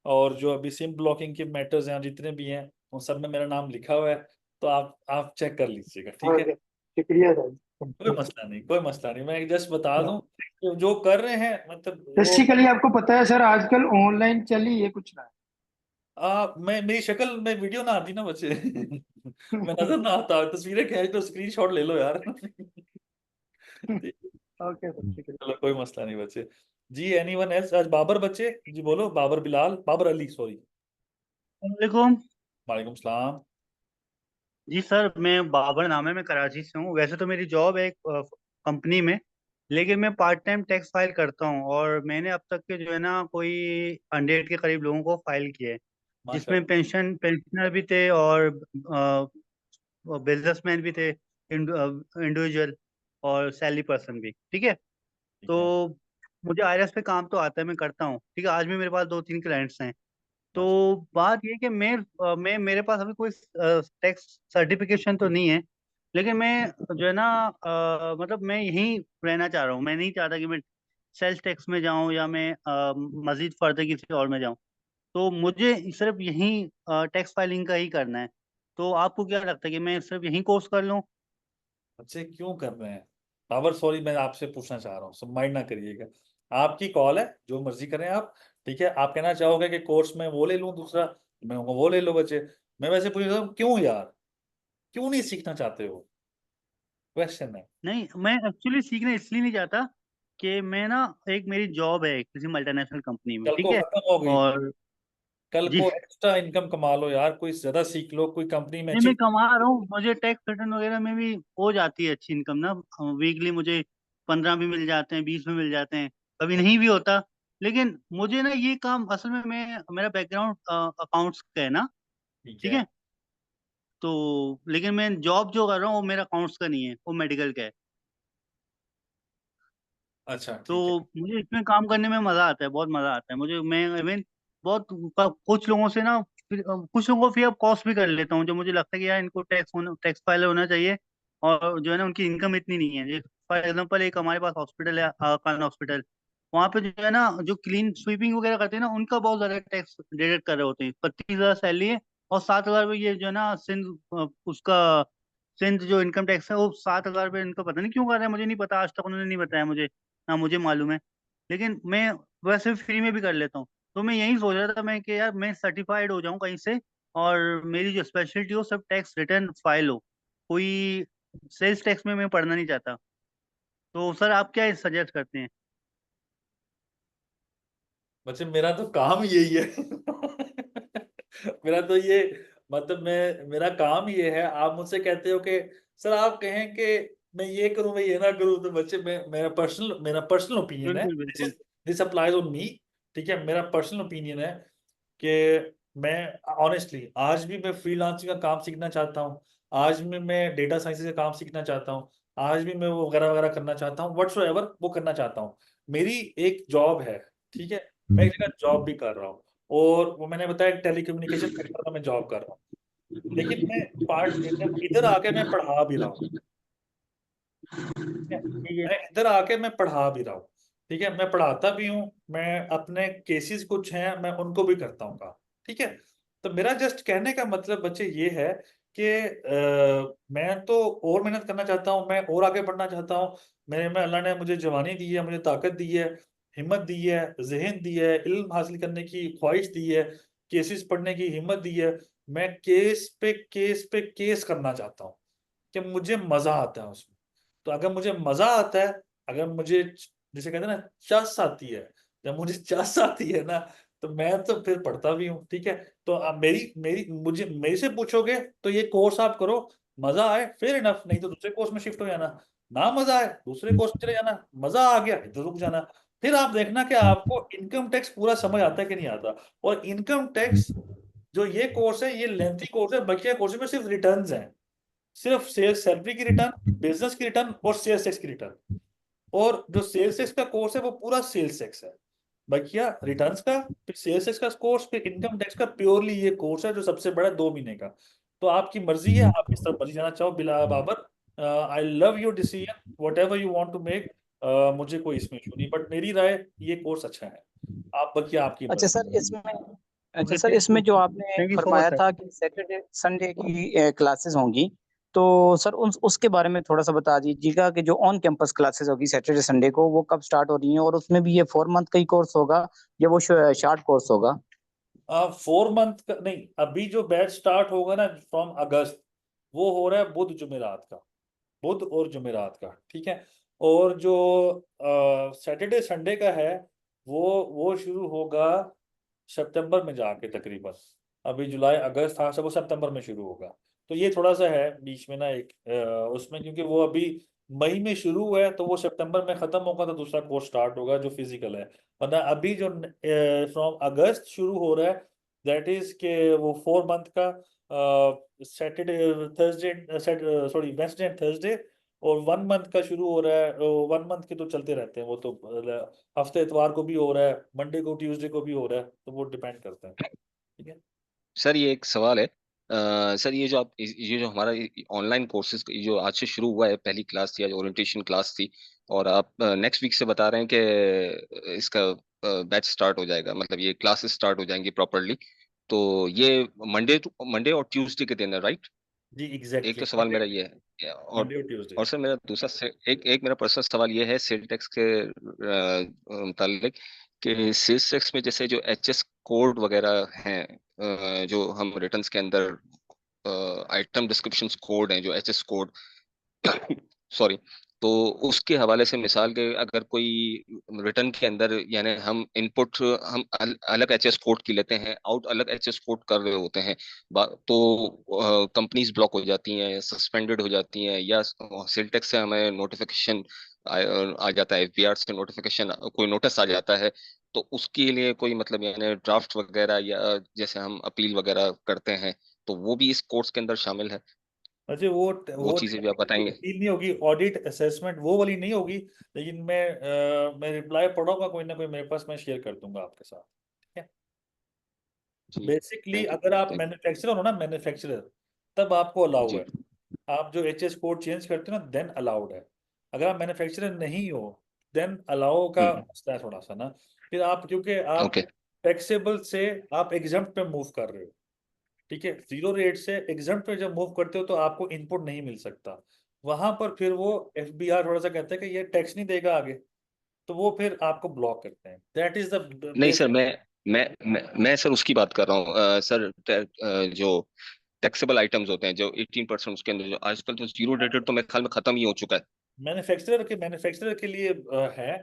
और जो अभी सिम ब्लॉकिंग के मैटर्स हैं जितने भी हैं, उन सब में मेरा नाम लिखा हुआ है। तो आप चेक कर लीजिएगा। ठीक है, ओके, शुक्रिया सर, थैंक कोई यू। मसला नहीं, कोई मसला नहीं, मैं जस्ट बता दूं कि जो कर रहे हैं, मतलब वो बेसिकली आपको पता है सर आजकल ऑनलाइन चली ये कुछ ना मैं मेरी शक्ल में वीडियो ना आती ना बच्चे मैं नजर ना आता, तस्वीरें खींच तो स्क्रीनशॉट ले लो यार है। ठीक, ओके सर, शुक्रिया। चलो कोई मसला नहीं बच्चे। जी, एनीवन एल्स? आज बाबर बच्चे, जी बोलो, बाबर बिलाल, बाबर अली, सॉरी। वालेकुम। वालेकुम सलाम। जी सर, मैं बाबर नाम है, मैं कराची से हूँ। वैसे तो मेरी जॉब है एक कंपनी में, लेकिन मैं पार्ट टाइम टैक्स फाइल करता हूँ। और मैंने अब तक के जो है ना कोई 100 के करीब लोगों को फाइल किए हैं, जिसमें माशाल्लाह। पेंशनर भी थे और बिजनेसमैन भी थे, इंडिविजुअल और सैलरी पर्सन भी। ठीक है, ठीक है, तो मुझे आईआरएस पे काम तो आता है, मैं करता हूँ। ठीक है, आज भी मेरे पास 2-3 क्लाइंट्स हैं। तो माशा बात ये कि मैं मेरे पास अभी कोई टैक्स सर्टिफिकेशन तो नहीं है, लेकिन मैं जो है ना मतलब मैं यहीं रहना चाह रहा हूँ। मैं नहीं चाहता कि मैं सेल्स टैक्स में जाऊं या मैं मजीद फर्दर किसी और में जाऊं। तो मुझे सिर्फ यहीं टैक्स फाइलिंग का ही करना है। तो आपको क्या लगता है कि मैं सिर्फ यहीं कोर्स कर लूं? बच्चे क्यों कर रहे हैं? बाबर सॉरी, मैं आपसे पूछना चाह रहा हूँ, सब माइंड ना करिएगा। आपकी कॉल है, जो मर्जी करें आप। ठीक है, आप कहना चाहोगे कि कोर्स में वो ले लूं दूसरा, मैं कहूंगा वो ले लो बच्चे। मैं वैसे पूछ रहा हूँ, क्यों यार, क्यों नहीं सीखना चाहते हो? क्वेश्चन है। नहीं, मैं एक्चुअली सीखना इसलिए नहीं चाहता कि मैं ना, एक मेरी जॉब है किसी मल्टीनेशनल कंपनी में। कल ठीक को है, खत्म हो गई, और कल जी, को एक्स्ट्रा इनकम कमा लो यार, कोई ज्यादा सीख लो, कोई कंपनी में नहीं अच्छी। मैं कमा रहा हूँ, मुझे टैक्स रिटर्न वगैरह में भी हो जाती है अच्छी इनकम ना। वीकली मुझे 15 भी मिल जाते हैं, 20 भी मिल जाते हैं, कभी नहीं भी होता। लेकिन मुझे ना ये काम असल में, मैं मेरा बैकग्राउंड अकाउंट्स का है ना। ठीक ठीक है, है, तो लेकिन मैं जॉब जो कर रहा हूँ वो मेरा अकाउंट्स का नहीं है, वो मेडिकल का है। अच्छा ठीक है। तो मुझे इसमें काम करने में मजा आता है, बहुत मजा आता है मुझे। मैं इवन बहुत कुछ लोगों से ना फिर कुछ लोगों को फिर अब कॉस्ट भी कर लेता हूँ, जो मुझे लगता है कि यार इनको टैक्स फाइल होना चाहिए, और जो है ना उनकी इनकम इतनी नहीं है। फॉर एग्जाम्पल एक हमारे पास हॉस्पिटल है, कान हॉस्पिटल, वहाँ पे जो है ना जो क्लीन स्वीपिंग वगैरह करते हैं ना, उनका बहुत ज्यादा टैक्स डिडक्ट कर रहे होते हैं। 25,000 सैलरी है और 7,000 रुपये ये जो है ना उसका सिंध जो इनकम टैक्स है वो 7,000 रुपये इनका पता नहीं क्यों कर रहे हैं, मुझे नहीं पता, आज तक उन्होंने नहीं बताया मुझे, ना मुझे मालूम है। लेकिन मैं वैसे फ्री में भी कर लेता हूँ। तो मैं यही सोच रहा था मैं कि यार मैं सर्टिफाइड हो जाऊं कहीं से, और मेरी जो स्पेशलिटी हो सब टैक्स रिटर्न फाइल हो, कोई सेल्स टैक्स में मैं पढ़ना नहीं चाहता। तो सर आप क्या सजेस्ट करते हैं? बच्चे मेरा तो काम यही है मेरा तो ये मतलब मेरा काम ये है। आप मुझसे कहते हो कि सर आप कहें कि मैं ये करूं मैं ये ना करूं, तो बच्चे मेरा पर्सनल ओपिनियन है, बिल्कुल बिल्कुल। This applies on me. ठीक है, मेरा पर्सनल ओपिनियन है कि मैं ऑनेस्टली आज भी मैं फ्रीलांसिंग का काम सीखना चाहता हूँ, आज भी मैं डेटा साइंस का काम सीखना चाहता हूँ, आज भी मैं वो वगैरह वगैरह करना चाहता हूँ, व्हाटसोएवर वो करना चाहता हूँ। मेरी एक जॉब है, ठीक है, मैं एक जगह जॉब भी कर रहा हूँ, और वो मैंने बताया टेलीकम्युनिकेशन सेक्टर में मैं जॉब कर रहा हूँ। लेकिन मैं पार्ट इधर आके मैं पढ़ा भी रहा हूँ, ठीक है, ठीक है। मैं इधर आके मैं पढ़ा भी रहा हूँ, ठीक है, मैं पढ़ाता भी हूँ, मैं अपने केसेस कुछ हैं मैं उनको भी करता हूँ काम। ठीक है, तो मेरा जस्ट कहने का मतलब बच्चे ये है कि मैं तो और मेहनत करना चाहता हूँ, मैं और आगे बढ़ना चाहता हूँ। मेरे में अल्लाह ने मुझे जवानी दी है, मुझे ताकत दी है, हिम्मत दी है, जहन दी है, इल्म हासिल करने की ख्वाहिश दी है, केसेस पढ़ने की हिम्मत दी है। मैं केस पे केस करना चाहता हूँ कि मुझे मजा आता है उसमें। तो अगर मुझे मजा आता है, अगर मुझे जिसे कहते हैं ना चस आती है, जब मुझे चस आती है ना, तो मैं तो फिर पढ़ता भी हूँ। ठीक है, तो अब मेरी मेरी मुझे मेरे से पूछोगे तो ये कोर्स आप करो, मजा आए फिर इनफ, नहीं तो दूसरे कोर्स में शिफ्ट हो जाना, ना मजा आए दूसरे कोर्स में चले जाना, मजा आ गया इधर रुक जाना। फिर आप देखना कि आपको इनकम टैक्स पूरा समझ आता है कि नहीं आता। और इनकम टैक्स जो ये कोर्स है ये लेंथी कोर्स है, बकिया कोर्स में सिर्फ रिटर्न्स हैं, सिर्फ सेल्स सैलरी की रिटर्न, बिजनेस की रिटर्न और सेल्स टैक्स की रिटर्न। और जो सेल्स टैक्स का कोर्स है वो पूरा सेल्स टैक्स है, बकिया रिटर्न्स का, फिर सेल्स टैक्स का कोर्स, फिर इनकम टैक्स का प्योरली ये कोर्स है जो सबसे बड़ा है 2 महीने का। तो आपकी मर्जी है, आप किस तरफ मर्जी जाना चाहो। Bilal Babar, I love your decision, whatever you want to make, मुझे कोई इसमें इशू नहीं, बट मेरी राय ये कोर्स अच्छा है। आप बकिया आपकी अच्छा मर्जी। सर इसमें अच्छा ओके, सर थैंक इसमें यू, जो आपने थैंक यू सो मच फरमाया सर। था कि सैटरडे संडे की क्लासेस होंगी, तो सर उसके बारे में थोड़ा सा बता दीजिएगा कि जो ऑन कैंपस क्लासेस होगी सैटरडे संडे को वो कब स्टार्ट हो रही हैं, और उसमें भी ये 4 मंथ का ही कोर्स होगा या वो शॉर्ट कोर्स होगा? 4 मंथ का नहीं, अभी जो बैच स्टार्ट होगा ना फ्रॉम अगस्त, वो हो रहा है बुध जुमेरात का, बुध और जुमेरात का। ठीक है, और जो सैटरडे संडे का है वो शुरू होगा सितंबर में जाके तकरीबन। अभी जुलाई अगस्त था, सब वो सितंबर में शुरू होगा। तो ये थोड़ा सा है बीच में ना एक उसमें, क्योंकि वो अभी मई में शुरू हुआ है तो वो सितंबर में खत्म होगा, तो दूसरा कोर्स स्टार्ट होगा जो फिजिकल है। वरना अभी जो फ्रॉम अगस्त शुरू हो रहा है, दैट इज के वो 4 मंथ का, Saturday Thursday sorry Wednesday and Thursday, और 1 मंथ का शुरू हो रहा है। 1 मंथ के तो चलते रहते हैं वो तो, हफ्ते इतवार को भी हो रहा है, मंडे को ट्यूसडे को भी हो रहा है, तो वो डिपेंड करता है। ठीक है। सर ये एक सवाल है, सर ये जो आप ये जो हमारा ऑनलाइन कोर्सेज जो आज से शुरू हुआ है, पहली क्लास थी आज, ओरिएंटेशन क्लास थी, और आप नेक्स्ट वीक से बता रहे हैं कि इसका बैच स्टार्ट हो जाएगा, मतलब ये क्लासेस स्टार्ट हो जाएंगी प्रॉपरली। तो ये मंडे और ट्यूसडे के दिन है, राइट? जी एक एग्जैक्टली, तो सवाल मेरा ये है, मंडे और ट्यूसडे। और सर मेरा दूसरा एक एक मेरा पर्सनल सवाल ये है सेल टैक्स के मुतालिक, कि सेल्स टैक्स में जैसे जो एचएस कोड वगैरह हैं, जो हम रिटर्न्स के अंदर आइटम डिस्क्रिप्शन कोड हैं, जो एचएस कोड सॉरी, तो उसके हवाले से मिसाल के अगर कोई रिटर्न के अंदर यानी हम इनपुट हम अलग एचएस कोड की लेते हैं, आउट अलग एचएस कोड कर रहे होते हैं, तो कंपनीज ब्लॉक हो जाती हैं, सस्पेंडेड हो जाती हैं, या सेल टैक्स से हमें नोटिफिकेशन आ जाता है, एफबीआर से नोटिफिकेशन कोई नोटिस आ जाता है, तो उसके लिए कोई मतलब यानी ड्राफ्ट वगैरह या जैसे हम अपील वगैरह करते हैं, तो वो भी इस कोर्स के अंदर शामिल है? अच्छा वो वो चीजें भी आप बताएंगे? अपील नहीं होगी, ऑडिट असेसमेंट वो वाली नहीं होगी। लेकिन मैं रिप्लाई पढ़ूंगा कोई ना कोई मेरे पास, मैं शेयर कर दूंगा आपके साथ। ठीक है। जी बेसिकली थैंक यू अगर आप थैंक मैन्युफैक्चरर हो ना, मैन्युफैक्चरर, तब आपको अलाउ जी है। आप जो एचएस कोड चेंज करते हो ना, देन अलाउड है। अगर आप मैन्युफैक्चरर नहीं हो, देन अलाउ का मसला है थोड़ा सा ना। फिर आप, क्योंकि आप ओके टैक्सेबल से आप एग्जम्प्ट पे मूव कर रहे हो, ठीक है, जीरो रेट से एग्जम्प्ट पे जब मूव करते हो तो आपको इनपुट नहीं मिल सकता। वहां पर फिर वो एफबीआर थोड़ा सा कहता है कि ये टैक्स नहीं देगा आगे, तो वो फिर आपको ब्लॉक करते हैं। दैट इज द नहीं सर, बेसिक। मैं सर उसकी बात कर रहा हूँ सर जो टैक्सेबल आइटम्स होते हैं जो 18% उसके अंदर, जो आजकल तो जीरो रेटेड तो मेरे ख्याल में खत्म ही हो चुका है। मैन्युफैक्चरर के लिए है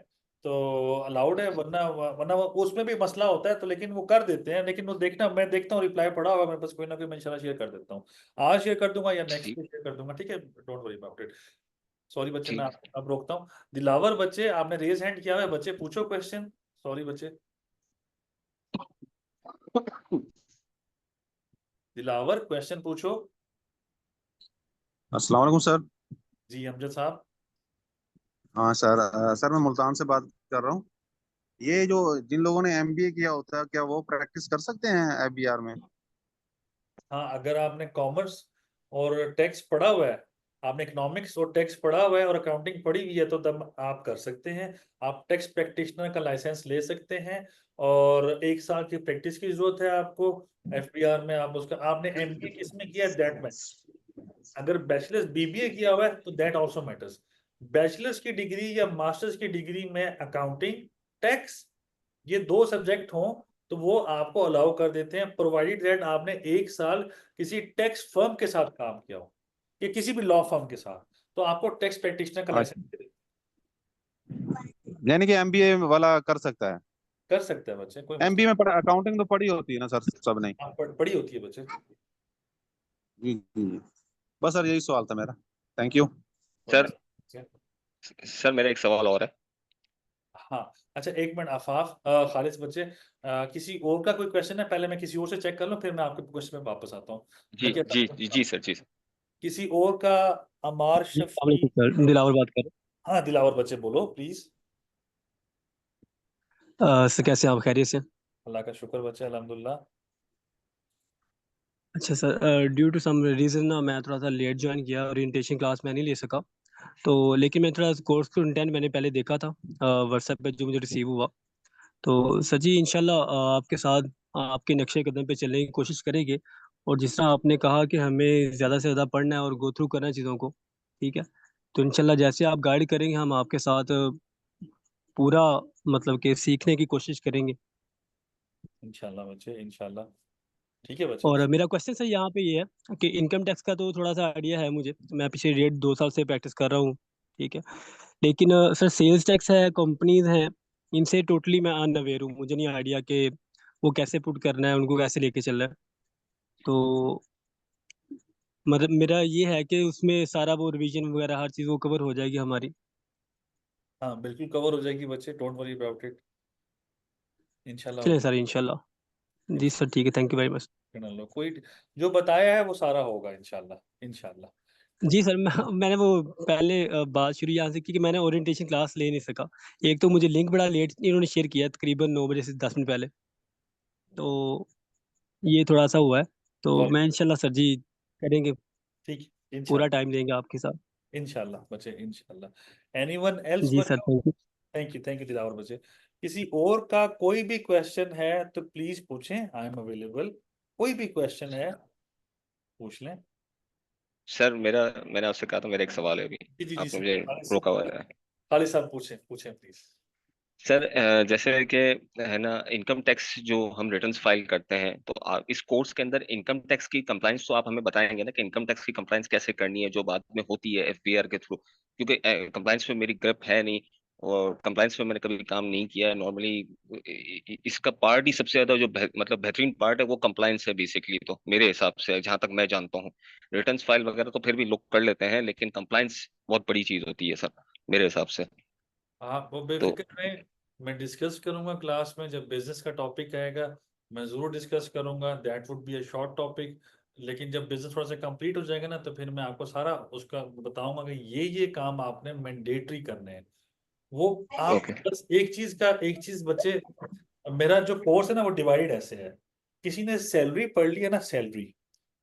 तो अलाउड है, वरना वरना उसमें भी मसला होता है, तो लेकिन वो कर देते हैं। लेकिन वो देखना, मैं देखता हूँ रिप्लाई पड़ा होगा मेरे पास, कोई ना कोई मैं इंशाल्लाह शेयर कर देता हूँ। आज शेयर कर दूंगा या नेक्स्ट ठीक पे शेयर कर दूंगा, ठीक है, don't worry about it. Sorry बच्चे, मैं ठीक आपको अब रोकता हूँ। दिलावर बच्चे, आपने रेज हैंड किया हुआ है, बच्चे पूछो क्वेश्चन। सॉरी बच्चे, दिलावर क्वेश्चन पूछो। अस्सलाम वालेकुम सर। जी अमजद साहब। हाँ सर, सर मैं मुल्तान से बात कर रहा हूँ। ये जो जिन लोगों ने एमबीए किया होता है, क्या वो प्रैक्टिस कर सकते हैं एफबीआर में? हाँ, अगर आपने कॉमर्स और टैक्स पढ़ा हुआ है, आपने इकोनॉमिक्स और टैक्स पढ़ा हुआ है और अकाउंटिंग पढ़ी हुई है, तो तब आप कर सकते हैं। आप टैक्स प्रैक्टिशनर का लाइसेंस ले सकते हैं, और 1 साल की प्रैक्टिस की जरूरत है आपको एफबीआर में। आप उसका, आपने एमबीए किस में किया है दैट में, अगर बैचलर्स बीबीए किया हुआ है तो दैट आल्सो मैटर्स। बैचलर्स की डिग्री या मास्टर्स की डिग्री में अकाउंटिंग, टैक्स, ये 2 सब्जेक्ट हों तो वो आपको अलाउ कर देते हैं, प्रोवाइडेड दैट आपने 1 साल किसी टैक्स फर्म के साथ काम किया हो या किसी भी लॉ फर्म के साथ, तो आपको टैक्स प्रैक्टिशनर का लाइसेंस अच्छा, दे देते यानी कि एमबीए वाला कर सकता है? हैं। कर सकते हैं बच्चे, कोई मसला एमबीए में पढ़ा, अकाउंटिंग तो पढ़ी होती है ना सर सब ने? नहीं। आप पढ़ी होती है बच्चे। जी जी। बस सर यही सवाल था मेरा। Thank you. कोई सर। मसला नहीं। सर मेरा एक सवाल और है। हाँ, अच्छा, 1 मिनट आफाफ, खालिद बच्चे, किसी और का कोई क्वेश्चन है? पहले मैं किसी और से चेक कर लूं, फिर मैं आपके क्वेश्चन में वापस आता हूँ। जी बल्कि जी जी जी सर, जी सर। किसी और का, अमार जी शफी। सर, दिलावर बात कर हाँ दिलावर बच्चे बोलो प्लीज। रहे हैं। सर कैसे आप, खैरियत से? अल्लाह का शुक्र बच्चे, अल्हम्दुलिल्लाह। अच्छा अच्छा sir, due to some reason ना मैं थोड़ा सा लेट ज्वाइन किया, ओरिएंटेशन क्लास मैं नहीं ले सका। तो लेकिन मैं थोड़ा कोर्स का इंटेंट मैंने पहले देखा था व्हाट्सएप पे जो मुझे रिसीव हुआ। तो सर जी इंशाल्लाह आपके साथ आपके नक्शे कदम पे चलने की कोशिश करेंगे। और जिस तरह आपने कहा कि हमें ज़्यादा से ज़्यादा पढ़ना है और गो थ्रू करना है चीज़ों को, ठीक है, तो इंशाल्लाह जैसे आप गाइड करेंगे हम आपके साथ पूरा मतलब कि सीखने की कोशिश करेंगे। इंशाल्लाह बच्चे, इंशाल्लाह। ठीक है बच्चे। और मेरा क्वेश्चन सर यहाँ पे ये है कि इनकम टैक्स का तो थोड़ा सा आइडिया है मुझे, मैं पिछले 1.5-2 साल से प्रैक्टिस कर रहा हूँ, ठीक है। लेकिन सर सेल्स टैक्स है, कंपनीज हैं, इनसे टोटली मैं अनअवेयर हूँ, मुझे नहीं आइडिया कि वो कैसे पुट करना है, उनको कैसे लेके चलना है। तो मतलब मेरा ये है कि उसमें सारा वो रिवीजन वगैरह हर चीज़ वो कवर हो जाएगी हमारी। हाँ बिल्कुल कवर हो जाएगी बच्चे, डोंट वरी अबाउट इट, इंशाल्लाह चलिए होगी। सर इंशाल्लाह। जी सर ठीक है, थैंक यू वेरी मच। इंशाल्लाह कोई जो बताया है वो सारा होगा इंशाल्लाह, इंशाल्लाह। जी सर मैंने वो पहले बात शुरू यहाँ से की कि मैंने ओरिएंटेशन क्लास ले नहीं सका। एक तो मुझे लिंक बड़ा लेट इन्होंने शेयर किया, तकरीबन 9 बजे से 10 मिनट पहले, तो ये थोड़ा सा हुआ है। तो सॉरी। मैं इंशाल्लाह सर जी करेंगे, ठीक, पूरा इंशाल्लाह। टाइम देंगे आपके साथ। इंशाल्लाह बच्चे, इंशाल्लाह। एनीवन एल्स जी सर बच्चे? Thank you. Thank you Dilawar बच्चे। किसी और का कोई भी क्वेश्चन है तो प्लीज पूछें, आई एम अवेलेबल। कोई भी क्वेश्चन है पूछ लें। सर मेरा, मैंने आपसे कहा था मेरा एक सवाल है अभी, जी जी जी आपने सर, मुझे रोका हुआ है। खालिद साहब पूछें, पूछें प्लीज। सर जैसे कि है ना, इनकम टैक्स जो हम रिटर्न्स फाइल करते हैं, तो आप इस कोर्स के अंदर इनकम टैक्स की कंप्लाइंस तो आप हमें बताएंगे ना कि इनकम टैक्स की कंप्लाइंस कैसे करनी है जो बाद में होती है एफबीआर के थ्रू, क्योंकि कंप्लाइंस पे मेरी ग्रिप है नहीं और कंप्लाइंस पे मैंने कभी काम नहीं किया है नॉर्मली। इसका पार्ट ही सबसे ज्यादा जो मतलब बेहतरीन पार्ट है वो कंप्लाइंस है बेसिकली, तो मेरे हिसाब से जहां तक मैं जानता हूँ, रिटर्न्स फाइल वगैरह तो फिर भी लोग कर लेते हैं, लेकिन कंप्लाइंस बहुत बड़ी चीज होती है सर मेरे हिसाब से। आप वो तो बेफिक्र रहें, मैं डिस्कस करूंगा क्लास में, जब बिजनेस का टॉपिक आएगा मैं जरूर डिस्कस करूंगा, that would be a short topic. लेकिन जब बिजनेस थोड़ा सा कंप्लीट हो जाएगा ना, तो फिर मैं आपको सारा उसका बताऊंगा कि ये काम आपने मैंडेटरी करने हैं। वो आप ओके बस एक चीज बच्चे, मेरा जो कोर्स है ना वो डिवाइडेड ऐसे है किसी ने सैलरी पढ़ लिया ना, सैलरी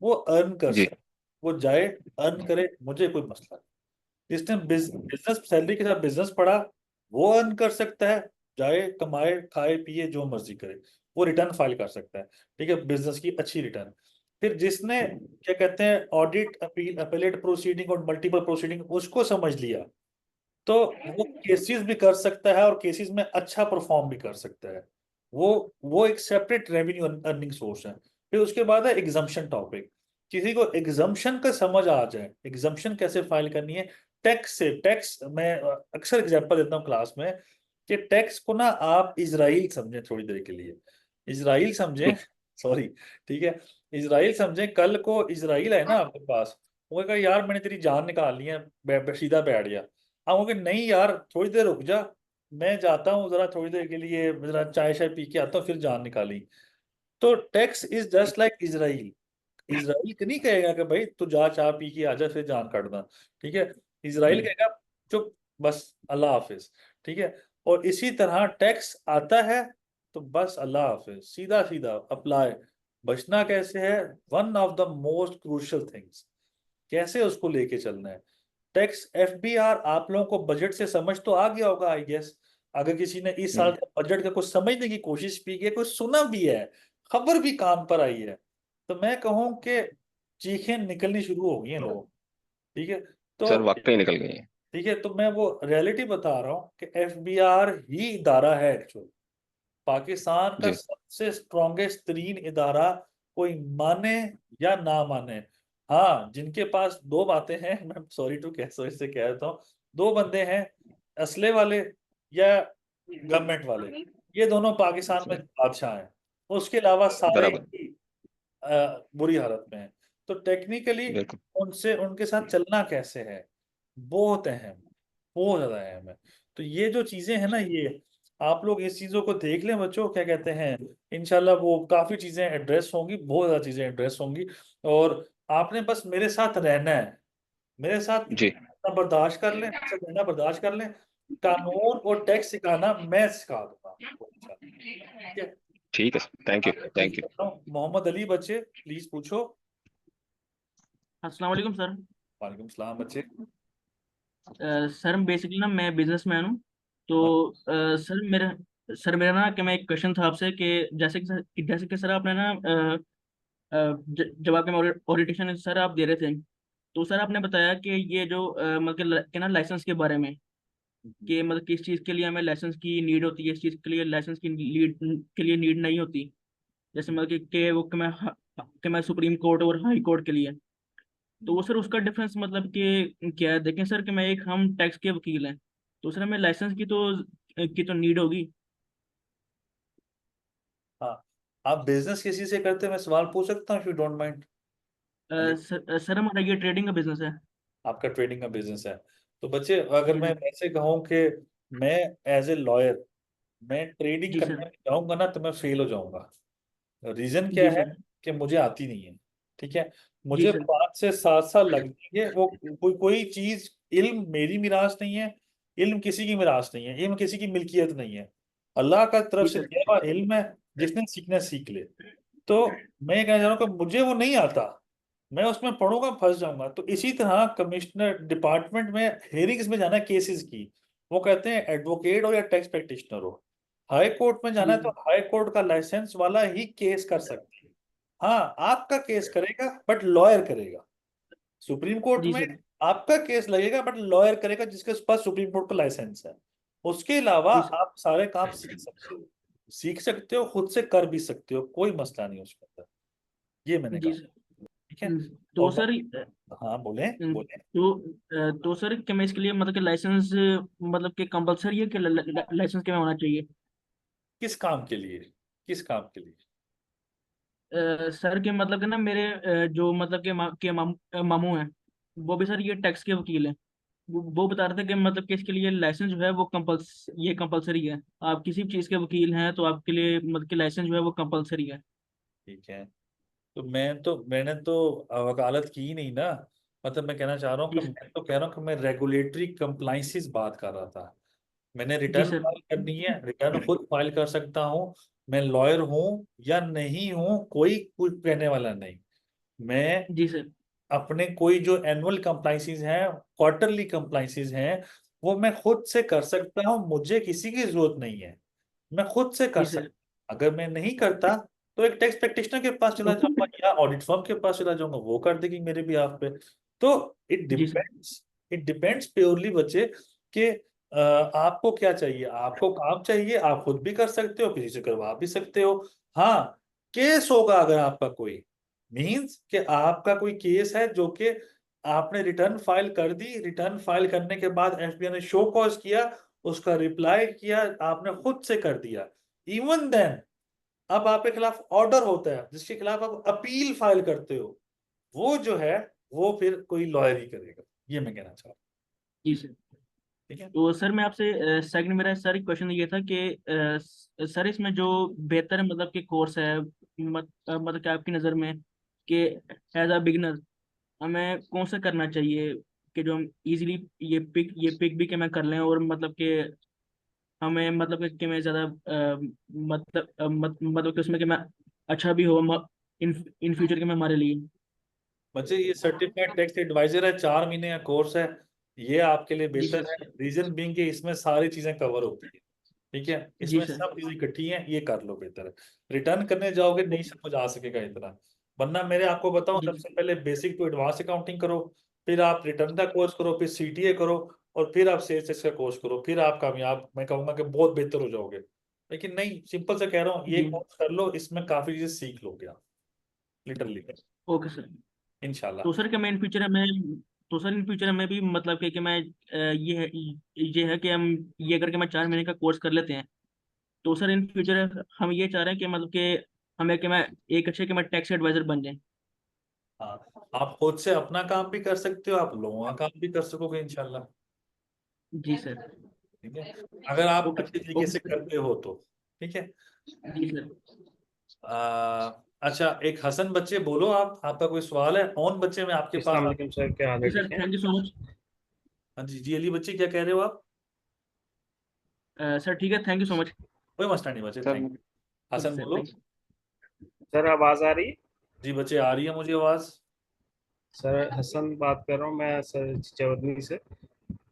वो अर्न कर जी सकता, वो जाए अर्न करे, मुझे कोई मसला नहीं। जिसने बिजनेस सैलरी के साथ बिजनेस पढ़ा वो अर्न कर सकता है, जाए कमाए खाए पिए जो मर्जी करे, वो रिटर्न फाइल कर सकता है, ठीक है, बिजनेस की अच्छी रिटर्न। फिर जिसने क्या कहते हैं ऑडिट अपील अपेलेट प्रोसीडिंग और मल्टीपल प्रोसीडिंग उसको समझ लिया, तो वो केसेस भी कर सकता है और केसेस में अच्छा परफॉर्म भी कर सकता है। वो एक सेपरेट रेवेन्यू अर्निंग सोर्स है। फिर उसके बाद है एग्जम्पशन टॉपिक। किसी को एग्जम्पशन का समझ आ जाए, एग्जम्पशन कैसे फाइल करनी है, टैक्स से, टैक्स मैं अक्सर एग्जांपल देता हूँ क्लास में कि टैक्स को ना आप इजराइल समझें थोड़ी देर के लिए, इजराइल समझें, सॉरी, ठीक है, इजराइल समझें। कल को इजराइल है ना आपके पास, वो कहा यार मैंने तेरी जान निकाल ली है, सीधा बैठ गया। हम कहोगे नहीं यार थोड़ी देर रुक जा, मैं जाता हूँ जरा थोड़ी देर के लिए, जरा चाय शाय पी के आता हूँ, फिर जान निकाली। तो tax is just like Israel. Israel नहीं कहेगा कि भाई तू जा चाय पी के आ जा फिर जान काटना, ठीक है, इजराइल कहेगा चुप बस अल्लाह हाफिज, ठीक है। और इसी तरह टैक्स आता है तो बस अल्लाह हाफिज, सीधा सीधा अप्लाई। बचना कैसे है, one of the most crucial things, कैसे उसको लेके चलना है। टैक्स एफबीआर आप लोगों को बजट से समझ तो आ गया होगा आई गेस। अगर किसी ने इस साल का बजट का कुछ समझने की कोशिश भी की है, कुछ सुना भी है, खबर भी कान पर आई है, तो मैं कहूँ कि चीखें निकलनी शुरू हो गई हैं लोग, ठीक है। तो सर वाकई निकल गई है। ठीक है, तो मैं वो रियलिटी बता रहा हूँ कि एफबीआर ही इदारा है एक्चुअल पाकिस्तान का जी सबसे स्ट्रॉन्गेस्ट तरीन इदारा, कोई माने या ना माने। हाँ, जिनके पास दो बातें हैं, मैं सॉरी टू कैसे इससे कह देता हूँ, दो बंदे हैं, असले वाले या गवर्नमेंट वाले, ये दोनों पाकिस्तान में बादशाह हैं, उसके अलावा सारे बराबर ही बुरी हालत में हैं। तो टेक्निकली बिल्कुल। उनसे उनके साथ चलना कैसे है, बहुत अहम, बहुत ज्यादा अहम है। तो ये जो चीजें हैं ना, ये आप लोग इस चीजों को देख लें बच्चों, क्या कहते हैं, इंशाल्लाह वो काफी चीजें एड्रेस होंगी, बहुत ज्यादा चीजें एड्रेस होंगी। और आपने बस मेरे साथ रहना है, मेरे साथ जी रहना बर्दाश्त कर लें, मेरे साथ रहना बर्दाश्त कर लें, कानून और टैक्स सिखाना मैं सिखा दूंगा आपको, ठीक है। ठीक है, थैंक यू आगे थैंक यू। करता हूं। मोहम्मद अली बच्चे प्लीज पूछो। अस्सलाम वालेकुम सर। वालेकुम सलाम बच्चे। सर बेसिकली ना मैं बिजनेसमैन हूँ। तो सर मेरा ना कि मैं एक क्वेश्चन था आपसे कि जैसे कि सर आपने ना जब आपके ओरिएंटेशन सर आप दे रहे थे, तो सर आपने बताया कि ये जो मतलब कि ना लाइसेंस के बारे में, कि मतलब किस चीज़ के लिए हमें लाइसेंस की नीड होती है, इस चीज़ के लिए लाइसेंस की लीड के लिए नीड नहीं होती। जैसे मतलब कि मैं सुप्रीम कोर्ट और हाई कोर्ट के लिए, तो वो सर उसका डिफरेंस मतलब कि क्या है। देखें सर कि मैं एक हम टैक्स के वकील हैं, तो सर हमें लाइसेंस की तो नीड होगी। हाँ, आप बिजनेस किसी से करते हैं, मैं सवाल पूछ सकता हूँ if you don't mind. Sir हमारा ये ट्रेडिंग का बिजनेस है। आपका ट्रेडिंग का बिजनेस है, तो बच्चे अगर जी मैं सर। वैसे कहूँ कि मैं एज ए लॉयर मैं ट्रेडिंग जी करने सर। जाऊंगा ना तो मैं फेल हो जाऊंगा। रीजन क्या जी है सर। कि मुझे आती नहीं है, ठीक है। जी मुझे सर। 5 से 7 साल लग जाएंगे, वो कोई चीज, इल्म मेरी मिरास नहीं है, इल्म किसी की मिरास नहीं है, इल्म किसी की मिल्कियत नहीं है, अल्लाह का तरफ जी से सर। दिया हुआ इल्म है, जिसने सीखना सीख ले। तो मैं ये कहना चाह रहा हूँ कि मुझे वो नहीं आता, मैं उसमें पढ़ूंगा फंस जाऊंगा। तो इसी तरह कमिश्नर डिपार्टमेंट में हेयरिंग्स में जाना है केसेस की, वो कहते हैं एडवोकेट हो या टैक्स प्रैक्टिशनर हो। हाई कोर्ट में जाना जी है तो सर। हाई कोर्ट का लाइसेंस वाला ही केस कर सकते हैं। हाँ, आपका केस करेगा बट लॉयर करेगा। सुप्रीम कोर्ट जी में सर। आपका केस लगेगा बट लॉयर करेगा जिसके पास सुप्रीम कोर्ट का लाइसेंस है। उसके अलावा जी सर। आप सारे काम सीख सकते हो, सीख सकते हो, खुद से कर भी सकते हो, कोई मसला नहीं उसके अंदर। ये मैंने जी कहा, सर। ठीक है। तो और सर हाँ बोले बोले। तो सर क्या मैं इसके लिए मतलब कि लाइसेंस मतलब कि कंपलसरी है कि लाइसेंस क्या होना चाहिए। किस काम के लिए, किस काम के लिए? सर के मतलब कि ना मेरे जो मतलब के मामू हैं, वो भी सर ये टैक्स के वकील हैं। वो बता रहे थे कि मतलब कि इसके लिए लाइसेंस जो है वो कंपलसरी है। आप किसी भी चीज़ के वकील हैं तो आपके लिए मतलब कि लाइसेंस जो है वो कंपलसरी है। ठीक है, तो मैंने तो वकालत की ही नहीं ना। मतलब मैं कहना चाह रहा हूँ कि जी मैं तो कह रहा हूँ कि मैं रेगुलेटरी कंप्लाइंसेस बात कर रहा था। मैंने जी रिटर्न सर। फाइल करनी है, रिटर्न खुद फाइल कर सकता हूँ। मैं लॉयर हूँ या नहीं हूँ, कोई कुछ कहने वाला नहीं। मैं जी सर। अपने कोई जो एनुअल कंप्लाइंसेस हैं, क्वार्टरली कंप्लाइंसेस हैं, वो मैं खुद से कर सकता हूँ, मुझे किसी की जरूरत नहीं है, मैं खुद से कर जी सर। सकता। अगर मैं नहीं करता तो एक टैक्स प्रैक्टिशनर के पास चला जाऊंगा या ऑडिट फर्म के पास चला जाऊंगा, वो कर देगी मेरे भी आप पे। तो जी सर। इट डिपेंड्स प्योरली बच्चे कि आपको क्या चाहिए। आपको काम चाहिए, आप खुद भी कर सकते हो, किसी से करवा भी सकते हो। हाँ, केस होगा अगर आपका कोई, मींस कि आपका कोई केस है जो कि आपने रिटर्न फाइल कर दी, रिटर्न फाइल करने के बाद एफबीआई ने शो कॉज किया, उसका रिप्लाई किया, आपने खुद से कर दिया, इवन देन अब आपके खिलाफ ऑर्डर होता है जिसके खिलाफ आप अपील फाइल करते हो, वो जो है वो फिर कोई लॉयर ही करेगा। ये मैं कहना चाह रहा हूँ। जी सर। ठीक है। तो सर मैं आपसे सेकंड, मेरा सर क्वेश्चन ये था कि सर इसमें जो बेहतर मतलब कि कोर्स है, मतलब कि आपकी नज़र में कि एज अ बिगिनर हमें कौन सा करना चाहिए कि जो हम इजीली ये पिक भी कि मैं कर लें, और मतलब कि हमें मतलब कि मैं ज़्यादा मतलब कि उसमें कि मैं अच्छा भी हो इन इन फ्यूचर के में हमारे लिए। बच्चे ये सर्टिफाइड टैक्स एडवाइजर है, 4 महीने का कोर्स है, ये आपके लिए जी बेहतर सर। है। रीजन बीइंग कि इसमें सारी चीजें कवर होती है। ठीक है, जी इसमें सर। सब चीजें इकट्ठी हैं, ये कर लो, बेहतर है। रिटर्न करने जाओगे नहीं समझ आ सकेगा इतना। वरना मेरे आपको बताऊं, जी सबसे पहले बेसिक टू एडवांस अकाउंटिंग करो, फिर आप रिटर्न का कोर्स करो, फिर सीटीए करो, और फिर आप सेल्स टैक्स का कोर्स करो, फिर आप कामयाब, मैं कहूंगा कि बहुत बेहतर हो जाओगे। लेकिन नहीं, सिंपल से कह रहा हूँ, ये जी। कोर्स कर लो, इसमें काफी चीजें सीख लोगे आप, लिटरली, ओके सर। इंशाल्लाह। तो सर क्या मैं इन फ्यूचर में, तो सर इन फ्यूचर में भी मतलब कि मैं ये है कि हम ये करके मैं 4 महीने का कोर्स कर लेते हैं, तो सर इन फ्यूचर हम ये चाह रहे हैं कि मतलब कि हमें कि मैं एक अच्छे कि मैं टैक्स एडवाइजर बन जाए। हाँ, आप खुद से अपना काम भी कर सकते हो, आप लोगों का काम भी कर सकोगे इंशाल्लाह। जी सर। ठीक है, अगर आप ओके। अच्छे तरीके ओके से सर। करते हो तो। ठीक है। जी सर। अच्छा, एक हसन बच्चे बोलो, आप, आपका कोई सवाल है? ऑन बच्चे में आपके पास अस्सलाम वालेकुम सर, क्या हाल जी है, सर, ठीक है? Thank you so much. हाँ जी जी, अली बच्चे क्या कह रहे हो आप? सर ठीक है, थैंक यू सो मच। कोई मसला नहीं बच्चे, sir thank you. Okay Hasan sir, बोलो। Thank you. सर आवाज आ रही है? जी बच्चे, आ रही है मुझे आवाज। सर हसन बात कर रहा हूँ मैं सर, चवदनी से।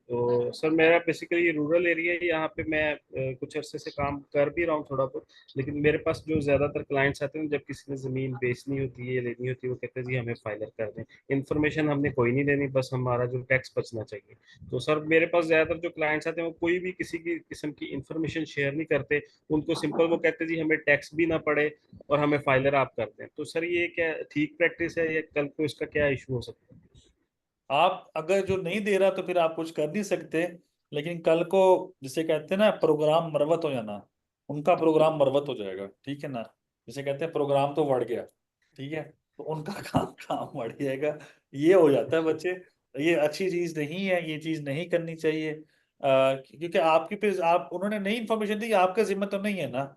तो सर मेरा बेसिकली रूरल एरिया है, यहाँ पे मैं कुछ अरसे से काम कर भी रहा हूँ थोड़ा बहुत। लेकिन मेरे पास जो ज़्यादातर क्लाइंट्स आते हैं, जब किसी ने ज़मीन बेचनी होती है या लेनी होती है, वो कहते हैं जी हमें फाइलर कर दें। इन्फॉर्मेशन हमने कोई नहीं देनी, बस हमारा जो टैक्स बचना चाहिए। तो सर मेरे पास ज़्यादातर जो क्लाइंट्स आते हैं, वो कोई भी किसी की किस्म की इन्फॉर्मेशन शेयर नहीं करते। उनको सिंपल वो कहते हैं जी हमें टैक्स भी ना पड़े और हमें फाइलर आप कर दें। तो सर ये क्या ठीक प्रैक्टिस है, या कल को इसका क्या इशू हो सकता है? आप अगर जो नहीं दे रहा तो फिर आप कुछ कर नहीं सकते। लेकिन कल को, जिसे कहते हैं ना, प्रोग्राम मरवत हो जाना, उनका प्रोग्राम मरवत हो जाएगा। ठीक है ना, जिसे कहते हैं प्रोग्राम तो बढ़ गया। ठीक है, तो उनका काम काम बढ़ जाएगा। ये हो जाता है बच्चे, ये अच्छी चीज नहीं है, ये चीज नहीं करनी चाहिए। क्योंकि आपकी फिर आप, उन्होंने नई इन्फॉर्मेशन दी, आपका जिम्मा तो नहीं है ना।